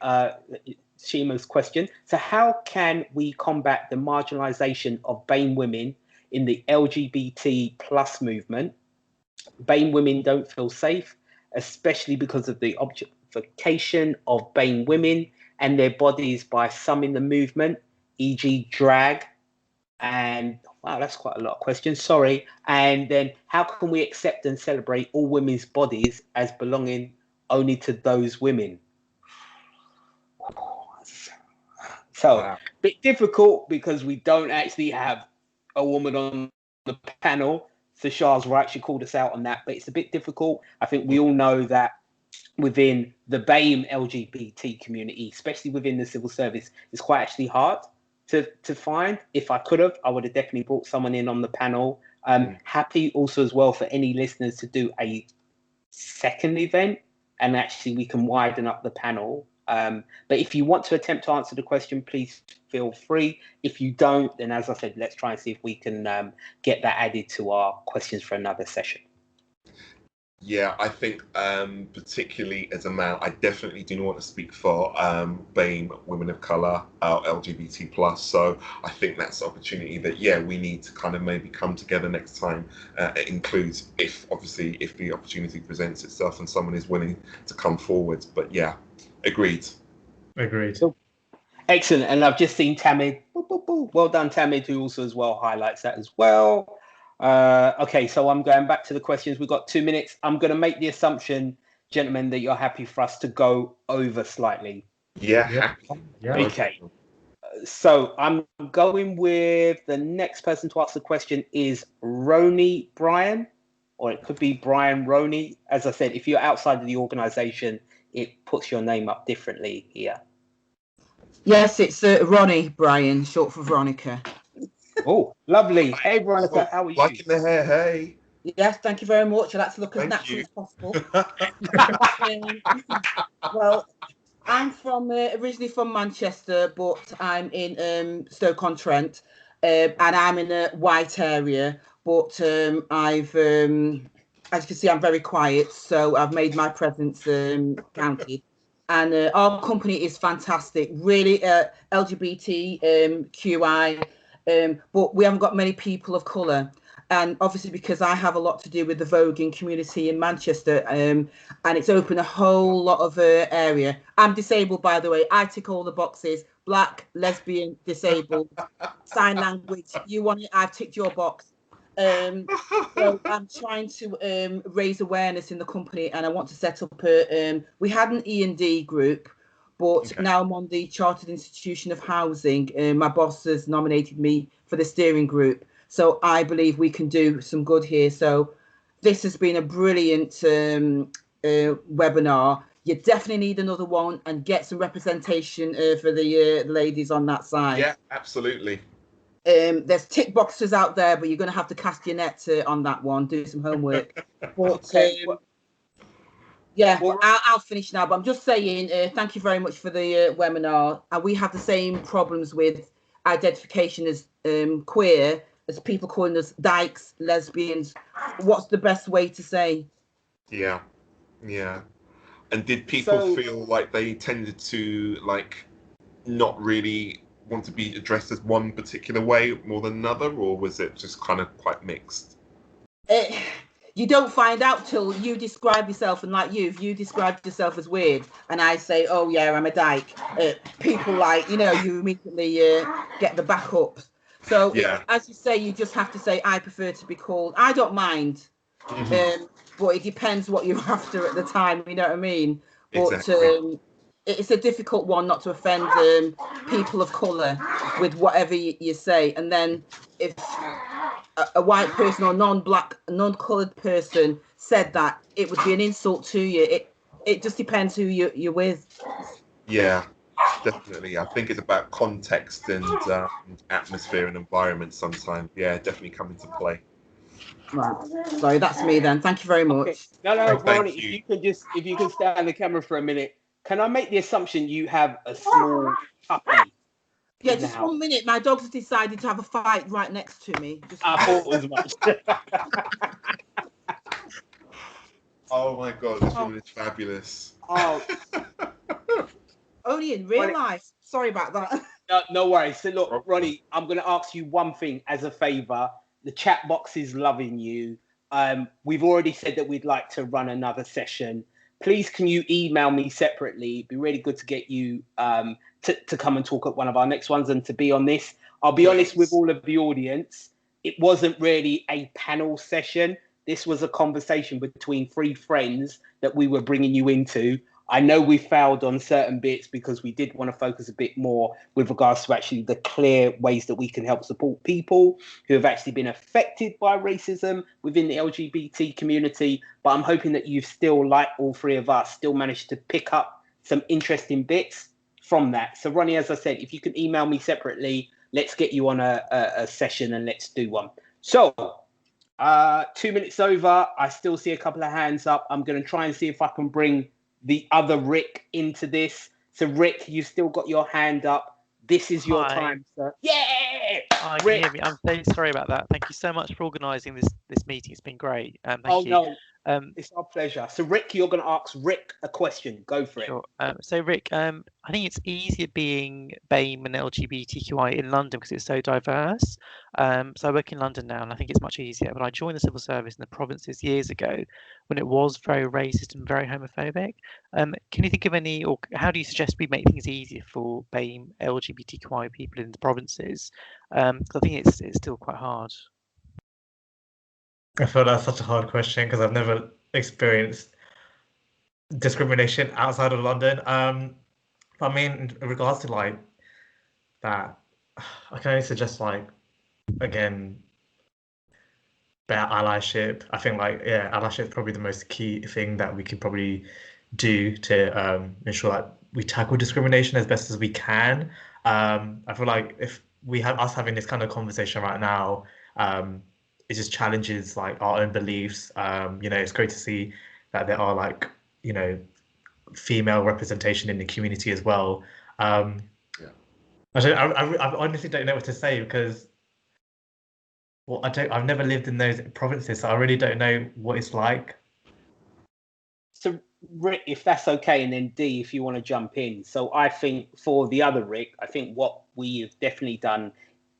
Seema's question. So how can we combat the marginalization of BAME women in the LGBT plus movement? BAME women don't feel safe, especially because of the objectification of BAME women and their bodies by some in the movement, e.g. drag. And wow, that's quite a lot of questions, sorry. And then how can we accept and celebrate all women's bodies as belonging only to those women? So wow. Bit difficult because we don't actually have a woman on the panel. So Shah's right, she called us out on that, but it's a bit difficult. I think we all know that within the BAME LGBT community, especially within the civil service, it's quite actually hard to find. If I could have, I would have definitely brought someone in on the panel. Happy also as well for any listeners to do a second event and actually we can widen up the panel. But if you want to attempt to answer the question, please feel free. If you don't, then as I said, let's try and see if we can get that added to our questions for another session. Yeah, I think particularly as a man, I definitely do not want to speak for BAME, women of colour, LGBT plus. So I think that's an opportunity that, yeah, we need to kind of maybe come together next time. It includes if the opportunity presents itself and someone is willing to come forward. But yeah, agreed. Agreed. So, excellent. And I've just seen Tamid. Well done, Tamid, who also as well highlights that as well. Okay, so I'm going back to the questions. We've got 2 minutes. I'm going to make the assumption, gentlemen, that you're happy for us to go over slightly. Yeah. Okay. So I'm going with the next person to ask the question is Roni Brian, or it could be Brian Roni. As I said, if you're outside of the organisation, it puts your name up differently here. Yes, it's Ronnie Brian, short for Veronica. Oh, lovely. Hey, Veronica, how are you? Liking the hair, hey. Yes, thank you very much. I like to look as natural as possible. Well, I'm originally from Manchester, but I'm in Stoke-on-Trent, and I'm in a white area. But I've, as you can see, I'm very quiet, so I've made my presence counted. And our company is fantastic, really LGBTQI, but we haven't got many people of colour. And obviously because I have a lot to do with the voguing community in Manchester, and it's opened a whole lot of area. I'm disabled, by the way. I tick all the boxes: black, lesbian, disabled, sign language. You want it, I've ticked your box. So I'm trying to raise awareness in the company, and I want to set up we had an E&D group, but now I'm on the Chartered Institution of Housing. My boss has nominated me for the steering group, so I believe we can do some good here. So this has been a brilliant webinar. You definitely need another one and get some representation for the ladies on that side. Yeah, absolutely. There's tick boxes out there, but you're going to have to cast your net on that one, do some homework. But yeah, well, I'll finish now. But I'm just saying, thank you very much for the webinar. And we have the same problems with identification as queer, as people calling us dykes, lesbians. What's the best way to say? Yeah. Yeah. And did people So- feel like they tended to like not really want to be addressed as one particular way more than another, or was it just kind of quite mixed? You don't find out till you describe yourself, and like if you described yourself as weird, and I say, "Oh yeah, I'm a dyke," people like you immediately get the backup. So Yeah. as you say, you just have to say, "I prefer to be called." I don't mind, but it depends what you're after at the time. You know what I mean? But Exactly. it's a difficult one not to offend people of colour with whatever you say, and then if a white person or non-black, non-coloured person said that, it would be an insult to you. It just depends who you're with. Yeah, definitely. I think it's about context and atmosphere and environment sometimes. Yeah, definitely come into play. Right. Sorry, that's me then. Thank you very much. Okay. No, Thank Ronnie, you. if you can stay on the camera for a minute, can I make the assumption you have a small puppy? Yeah, in the just house? 1 minute. My dog's decided to have a fight right next to me. I thought as much. Oh my God, this woman is fabulous. Oh, Only in real Ronnie, life. Sorry about that. no worries. So look, Ronnie, I'm going to ask you one thing as a favour. The chat box is loving you. We've already said that we'd like to run another session. Please, can you email me separately? It'd be really good to get you to come and talk at one of our next ones and to be on this. I'll be honest with all of the audience. It wasn't really a panel session. This was a conversation between three friends that we were bringing you into. I know we failed on certain bits because we did want to focus a bit more with regards to actually the clear ways that we can help support people who have actually been affected by racism within the LGBT community. But I'm hoping that you've still, like all three of us, still managed to pick up some interesting bits from that. So Ronnie, as I said, if you can email me separately, let's get you on a session and let's do one. So 2 minutes over. I still see a couple of hands up. I'm going to try and see if I can bring the other Rick into this. So Rick, you've still got your hand up. This is your time, sir. Yeah! Hi, can you hear me? I'm so sorry about that. Thank you so much for organising this meeting. It's been great. Thank you. No, it's our pleasure. So Rick, you're going to ask Rick a question. Go for Sure. So Rick, I think it's easier being BAME and LGBTQI in London because it's so diverse. So I work in London now, and I think it's much easier. But I joined the civil service in the provinces years ago when it was very racist and very homophobic. Can you think of any, or how do you suggest we make things easier for BAME LGBTQI people in the provinces? Because I think it's still quite hard. I feel that's such a hard question because I've never experienced discrimination outside of London. I mean, in regards to like that, I can only suggest like again, better allyship. I think like allyship is probably the most key thing that we could probably do to ensure that we tackle discrimination as best as we can. I feel like if we have us having this kind of conversation right now, it just challenges like our own beliefs. It's great to see that there are like female representation in the community as well. I honestly don't know what to say because I've never lived in those provinces, so I really don't know what it's like. So Rick, if that's okay, and then D, if you want to jump in. So I think for the other Rick, I think what we have definitely done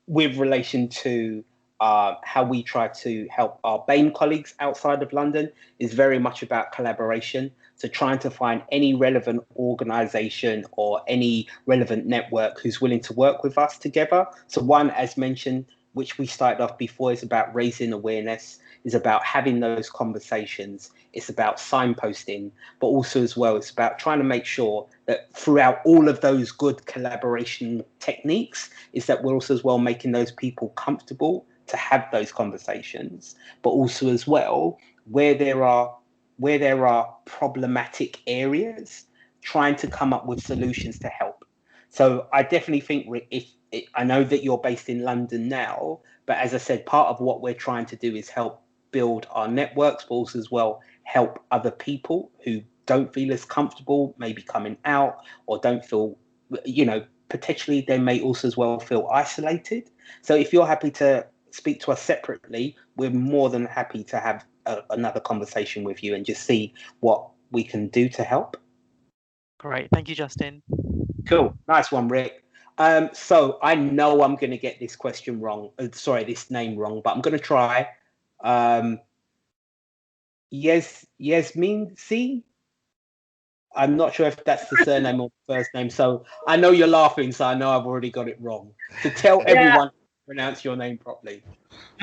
with relation to how we try to help our BAME colleagues outside of London is very much about collaboration. So trying to find any relevant organisation or any relevant network who's willing to work with us together. So one, as mentioned, which we started off before, is about raising awareness, is about having those conversations. It's about signposting, but also as well, it's about trying to make sure that throughout all of those good collaboration techniques, is that we're also as well making those people comfortable to have those conversations, but also as well, where there are problematic areas, trying to come up with solutions to help. So I definitely think, Rick, I know that you're based in London now, but as I said, part of what we're trying to do is help build our networks, but also as well help other people who don't feel as comfortable maybe coming out or don't feel, potentially they may also as well feel isolated. So if you're happy to speak to us separately, we're more than happy to have another conversation with you and just see what we can do to help. Great, thank you, Justin. Cool, nice one, Rick. So I know I'm going to get this question wrong. This name wrong, but I'm going to try. Yasmin C. I'm not sure if that's the surname or first name. So I know you're laughing, so I know I've already got it wrong. So tell everyone to pronounce your name properly.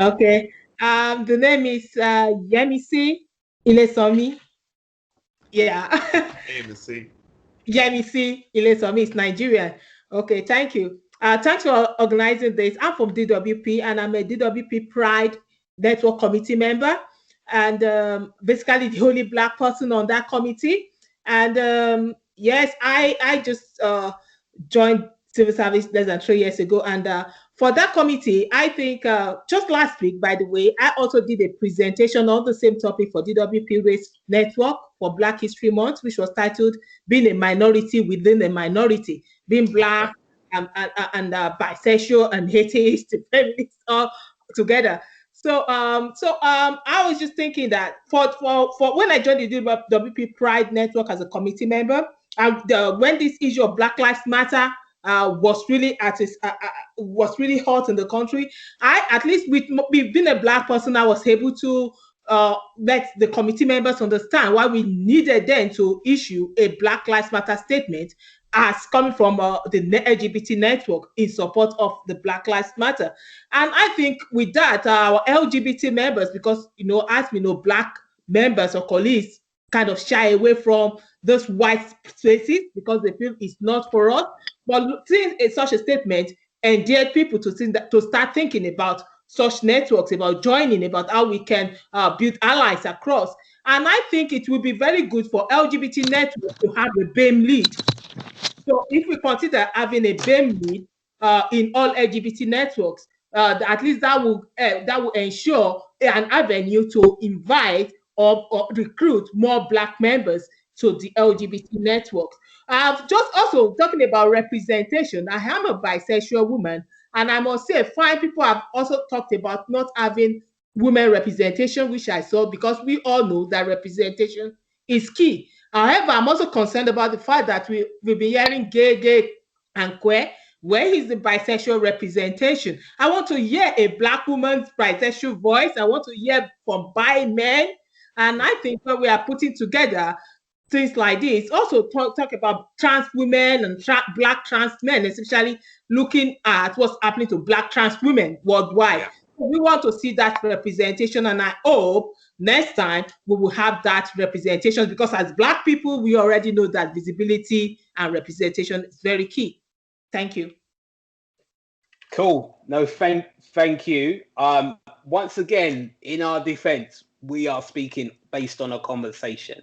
Okay. The name is Yemisi Ilesomi. Yeah. Yemisi. Yemisi Ilesomi is Nigerian. Okay, thank you. Thanks for organizing this. I'm from DWP and I'm a DWP Pride Network Committee member, and basically the only Black person on that committee. And yes, I just joined civil service less than 3 years ago, and for that committee, I think just last week, by the way, I also did a presentation on the same topic for DWP Race Network for Black History Month, which was titled "Being a Minority Within a Minority," being Black and bisexual and atheist, feminist all together. So I was just thinking that for when I joined the DWP Pride Network as a committee member, and when this issue of Black Lives Matter was really was really hot in the country, I, at least with being a Black person, I was able to let the committee members understand why we needed then to issue a Black Lives Matter statement as coming from the LGBT network in support of the Black Lives Matter. And I think with that, our LGBT members, because, as we know, Black members or colleagues kind of shy away from those white spaces because they feel it's not for us. But seeing such a statement endeared people to start thinking about such networks, about joining, about how we can build allies across. And I think it will be very good for LGBT networks to have a BAME lead. So if we consider having a BAME lead in all LGBT networks, at least that will ensure an avenue to invite or recruit more Black members to the LGBT networks. Just also talking about representation, I am a bisexual woman, and I must say, fine people have also talked about not having women representation, which I saw, because we all know that representation is key. However, I'm also concerned about the fact that we've been hearing gay, and queer. Where is the bisexual representation? I want to hear a Black woman's bisexual voice. I want to hear from bi men. And I think when we are putting together things like this, also talk about trans women and Black trans men, especially looking at what's happening to Black trans women worldwide. Yeah. We want to see that representation, and I hope next time we will have that representation, because as Black people, we already know that visibility and representation is very key. Thank you. Cool. No, thank you. Once again, in our defense, we are speaking based on a conversation.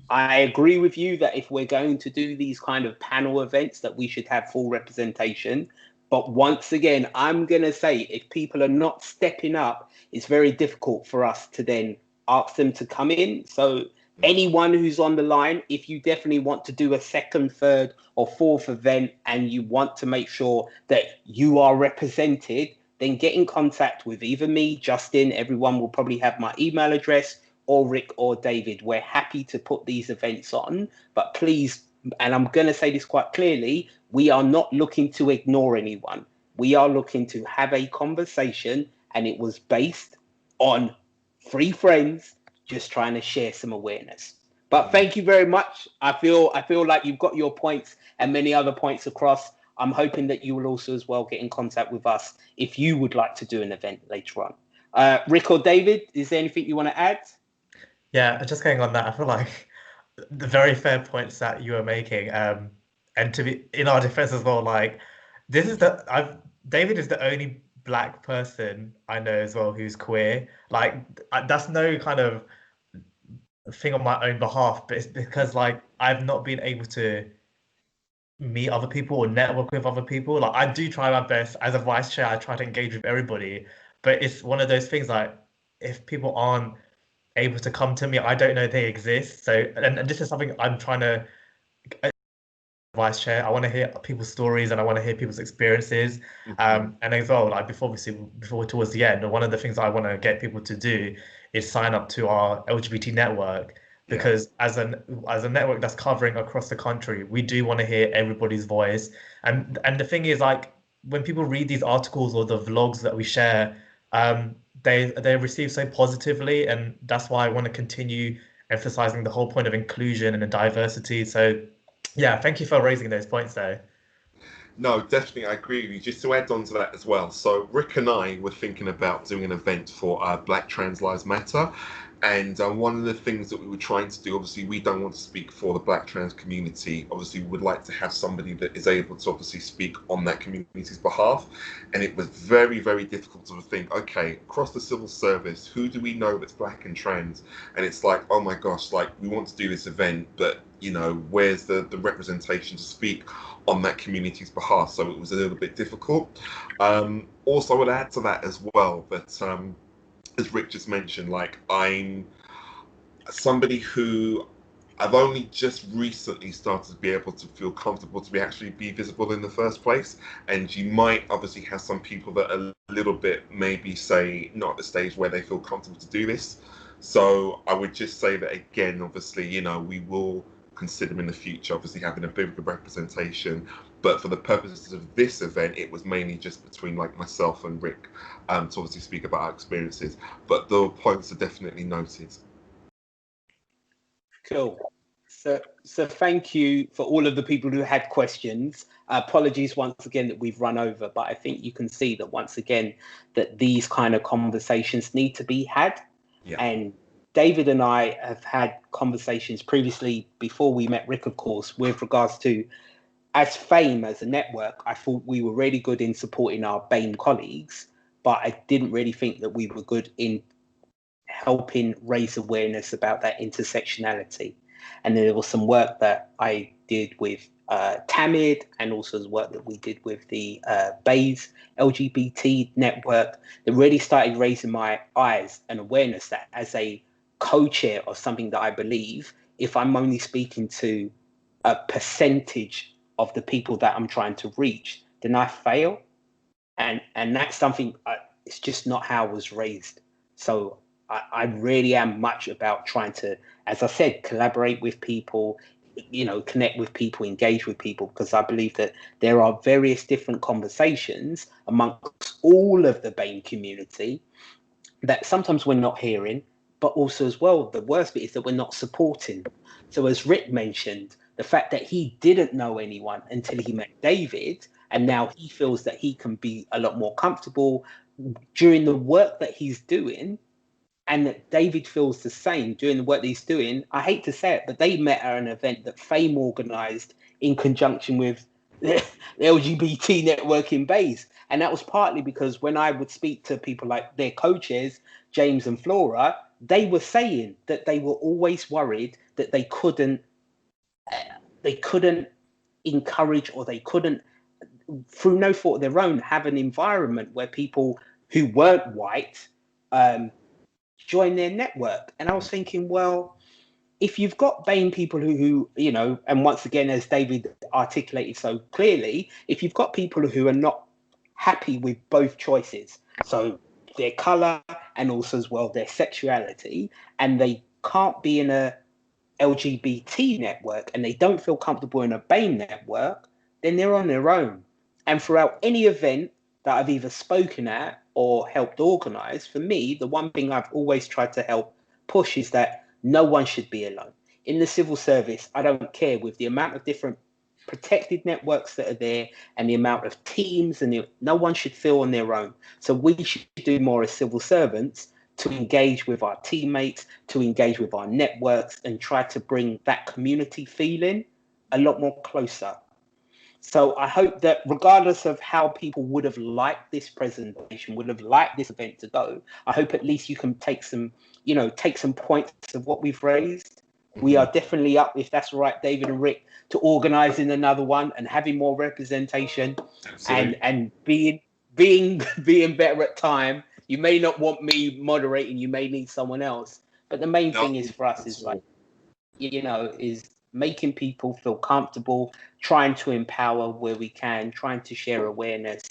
I agree with you that if we're going to do these kind of panel events, that we should have full representation. But once again, I'm going to say, if people are not stepping up, it's very difficult for us to then ask them to come in. So anyone who's on the line, if you definitely want to do a second, third or fourth event and you want to make sure that you are represented, then get in contact with either me, Justin, everyone will probably have my email address, or Rick or David. We're happy to put these events on, but please, and I'm going to say this quite clearly, we are not looking to ignore anyone. We are looking to have a conversation, and it was based on 3 friends just trying to share some awareness. But thank you very much. I feel like you've got your points and many other points across. I'm hoping that you will also as well get in contact with us if you would like to do an event later on. Rick or David, is there anything you want to add? Yeah, just going on that, I feel like the very fair points that you were making, and to be in our defense as well, like David is the only Black person I know as well who's queer. Like that's no kind of thing on my own behalf, but it's because like I've not been able to meet other people or network with other people. Like I do try my best as a vice chair, I try to engage with everybody, but it's one of those things like if people aren't able to come to me, I don't know they exist. So and this is something I'm trying to vice chair. I want to hear people's stories and I want to hear people's experiences. And as well, like before we're towards the end, one of the things I want to get people to do is sign up to our LGBT network, because as a network that's covering across the country, we do want to hear everybody's voice. And the thing is, like, when people read these articles or the vlogs that we share, they receive so positively, and that's why I want to continue emphasizing the whole point of inclusion and the diversity. So yeah, thank you for raising those points though. No, definitely, I agree with you. Just to add on to that as well. So Rick and I were thinking about doing an event for Black Trans Lives Matter. And one of the things that we were trying to do, obviously, we don't want to speak for the Black trans community. Obviously, we would like to have somebody that is able to obviously speak on that community's behalf. And it was very, very difficult to think, okay, across the civil service, who do we know that's Black and trans? And it's like, oh my gosh, like, we want to do this event, but, you know, where's the representation to speak on that community's behalf? So it was a little bit difficult. Also, I would add to that as well that as Rick just mentioned, like, I'm somebody who I've only just recently started to be able to feel comfortable to actually be visible in the first place. And you might obviously have some people that are a little bit, maybe say, not at the stage where they feel comfortable to do this. So I would just say that, again, obviously, you know, we will consider in the future, obviously, having a bit of a representation. But for the purposes of this event, it was mainly just between, like, myself and Rick to obviously speak about our experiences. But the points are definitely noted. Cool. So thank you for all of the people who had questions. Apologies once again that we've run over, but I think you can see that once again that these kind of conversations need to be had. Yeah. And David and I have had conversations previously before we met Rick, of course, with regards to, as FAME, as a network, I thought we were really good in supporting our BAME colleagues, but I didn't really think that we were good in helping raise awareness about that intersectionality. And then there was some work that I did with Tamid, and also the work that we did with the BAYS LGBT network that really started raising my eyes and awareness that as a co-chair of something that I believe, if I'm only speaking to a percentage of the people that I'm trying to reach, then I fail. And that's something, it's just not how I was raised. So I really am much about trying to, as I said, collaborate with people, you know, connect with people, engage with people, because I believe that there are various different conversations amongst all of the BAME community that sometimes we're not hearing, but also as well, the worst bit is that we're not supporting. So as Rick mentioned, the fact that he didn't know anyone until he met David, and now he feels that he can be a lot more comfortable during the work that he's doing, and that David feels the same during the work that he's doing. I hate to say it, but they met at an event that FAME organised in conjunction with the LGBT network in BAYS. And that was partly because when I would speak to people like their co-chairs, James and Flora, they were saying that they were always worried that they couldn't encourage, or they couldn't, through no fault of their own, have an environment where people who weren't white join their network. And I was thinking, well, if you've got BAME people who, you know, and once again, as David articulated so clearly, if you've got people who are not happy with both choices, so their color and also as well their sexuality, and they can't be in a LGBT network and they don't feel comfortable in a BAME network, then they're on their own. And throughout any event that I've either spoken at or helped organize, for me, the one thing I've always tried to help push is that no one should be alone. In the civil service, I don't care, with the amount of different protected networks that are there and the amount of teams, and no one should feel on their own. So we should do more as civil servants to engage with our teammates, to engage with our networks, and try to bring that community feeling a lot more closer. So I hope that regardless of how people would have liked this presentation, would have liked this event to go, I hope at least you can take some, you know, take some points of what we've raised. We are definitely up, if that's all right, David and Rick, to organising another one and having more representation. Absolutely. and being better at time. You may not want me moderating, you may need someone else. But the main thing is for us is like, you know, is making people feel comfortable, trying to empower where we can, trying to share awareness,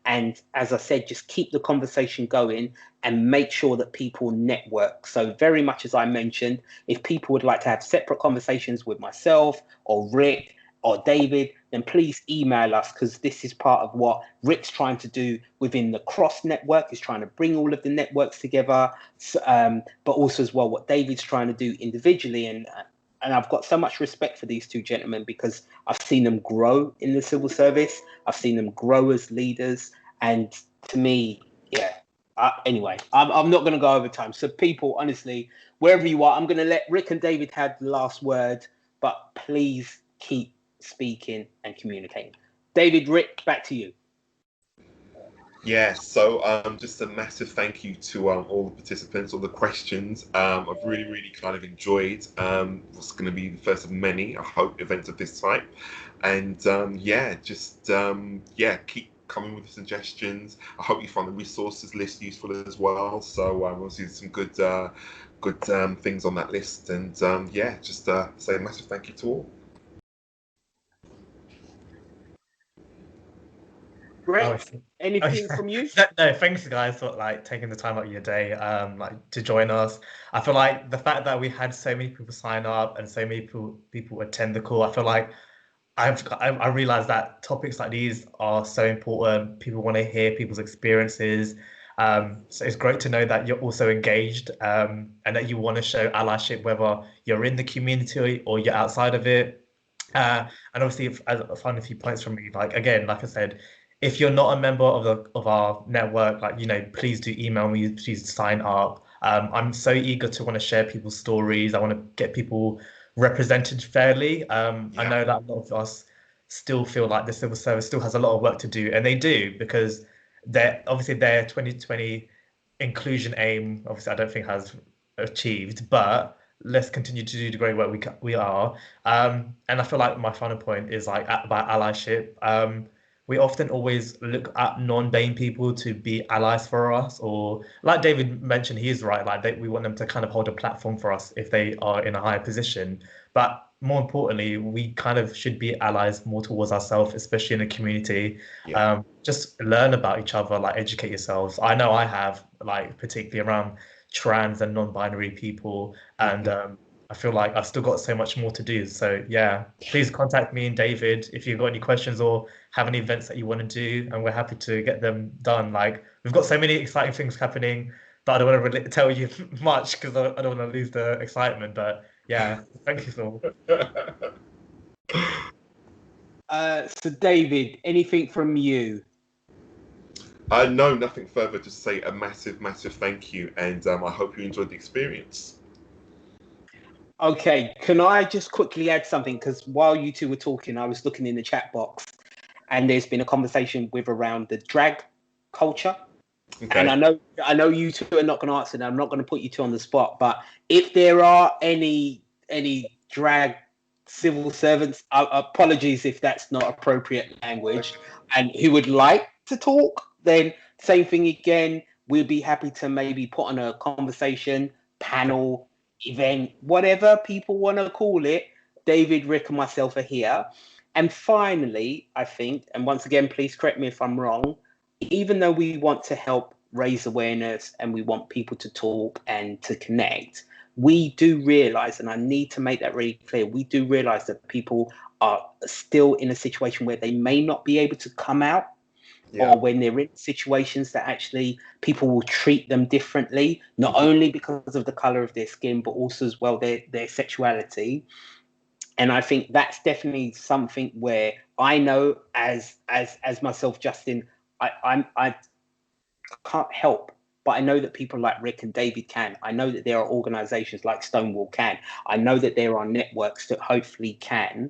And as I said, just keep the conversation going and make sure that people network. So very much as I mentioned, if people would like to have separate conversations with myself or Rick or David, then please email us, because this is part of what Rick's trying to do within the cross network, is trying to bring all of the networks together, but also as well what David's trying to do individually. And I've got so much respect for these two gentlemen, because I've seen them grow in the civil service. I've seen them grow as leaders. And to me, yeah. Anyway, I'm not going to go over time. So people, honestly, wherever you are, I'm going to let Rick and David have the last word, but please keep speaking and communicating. David, Rick, back to you. Yeah, so just a massive thank you to all the participants, all the questions. I've really kind of enjoyed what's going to be the first of many, I hope, events of this type. And keep coming with the suggestions. I hope you find the resources list useful as well. So we'll see some good things on that list. And say a massive thank you to all. Rick, anything from you? No, thanks guys for taking the time out of your day to join us. I feel like the fact that we had so many people sign up and so many people attend the call, I feel like I realized that topics like these are so important. People want to hear people's experiences. So it's great to know that you're also engaged and that you want to show allyship, whether you're in the community or you're outside of it. And obviously, I found a few points from me. Like I said, if you're not a member of our network, please do email me. Please sign up. I'm so eager to want to share people's stories. I want to get people represented fairly. I know that a lot of us still feel like the civil service still has a lot of work to do, and they do, because their 2020 inclusion aim, obviously I don't think has achieved, but let's continue to do the great work we are. And I feel like my final point is about allyship. We often always look at non-BAME people to be allies for us, or like David mentioned, he is right, we want them to kind of hold a platform for us if they are in a higher position. But more importantly, we kind of should be allies more towards ourselves, especially in the community. Yeah. Just learn about each other, educate yourselves. I know I have, particularly around trans and non-binary people, and I feel like I've still got so much more to do. So yeah, please contact me and David if you've got any questions or have any events that you want to do, and we're happy to get them done. We've got so many exciting things happening, but I don't want to really tell you much because I don't want to lose the excitement. But yeah, thank you so much. So David, anything from you? No, nothing further. Just say a massive thank you, and I hope you enjoyed the experience. Okay, can I just quickly add something? Because while you two were talking, I was looking in the chat box, and there's been a conversation around the drag culture. Okay. And I know you two are not going to answer, and I'm not going to put you two on the spot. But if there are any drag civil servants, apologies if that's not appropriate language, and who would like to talk, then same thing again. We'll be happy to maybe put on a conversation panel. Event, whatever people want to call it. David, Rick, and myself are here. And finally, I think, and once again, please correct me if I'm wrong, even though we want to help raise awareness and we want people to talk and to connect, we do realize, and I need to make that really clear, we do realize that people are still in a situation where they may not be able to come out. Yeah. Or when they're in situations that actually people will treat them differently, not only because of the color of their skin, but also as well their sexuality. And I think that's definitely something where I know as myself, Justin, I can't help, but I know that people like Rick and David can. I know that there are organizations like Stonewall can. I know that there are networks that hopefully can.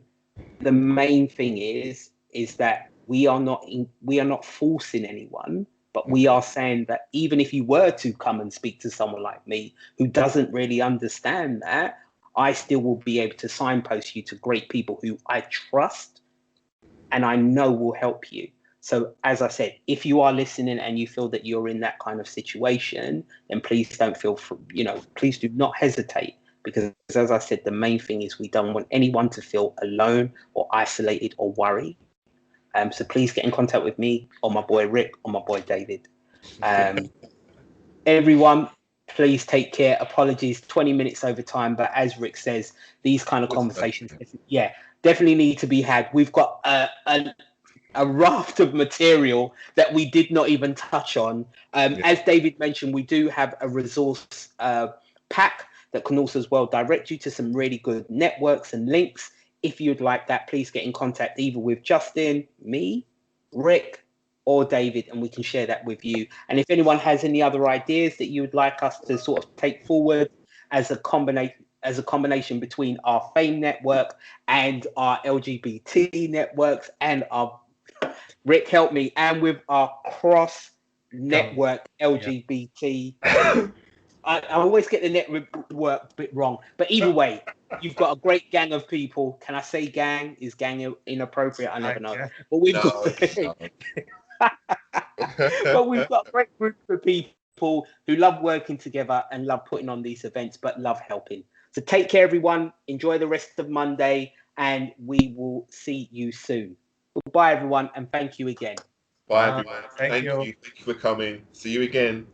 The main thing is that we are not forcing anyone, but we are saying that even if you were to come and speak to someone like me who doesn't really understand that, I still will be able to signpost you to great people who I trust and I know will help you. So as I said, if you are listening and you feel that you're in that kind of situation, then please don't please do not hesitate. Because as I said, the main thing is we don't want anyone to feel alone or isolated or worried. So please get in contact with me or my boy Rick or my boy David. Everyone, please take care. Apologies, 20 minutes over time, but as Rick says, these kind of conversations, definitely need to be had. We've got a raft of material that we did not even touch on. As David mentioned, we do have a resource pack that can also as well direct you to some really good networks and links. If you'd like that, please get in contact either with Justin, me, Rick, or David, and we can share that with you. And if anyone has any other ideas that you would like us to sort of take forward as a combination between our FAME network and our LGBT networks and our Rick, help me, and with our cross network LGBT. I always get the network bit wrong, but either way, you've got a great gang of people. Can I say gang? Is gang inappropriate? I never know. But we've but we've got a great group of people who love working together and love putting on these events, but love helping. So take care, everyone. Enjoy the rest of Monday, and we will see you soon. Goodbye, everyone, and thank you again. Bye, everyone. Thank you. Thank you for coming. See you again.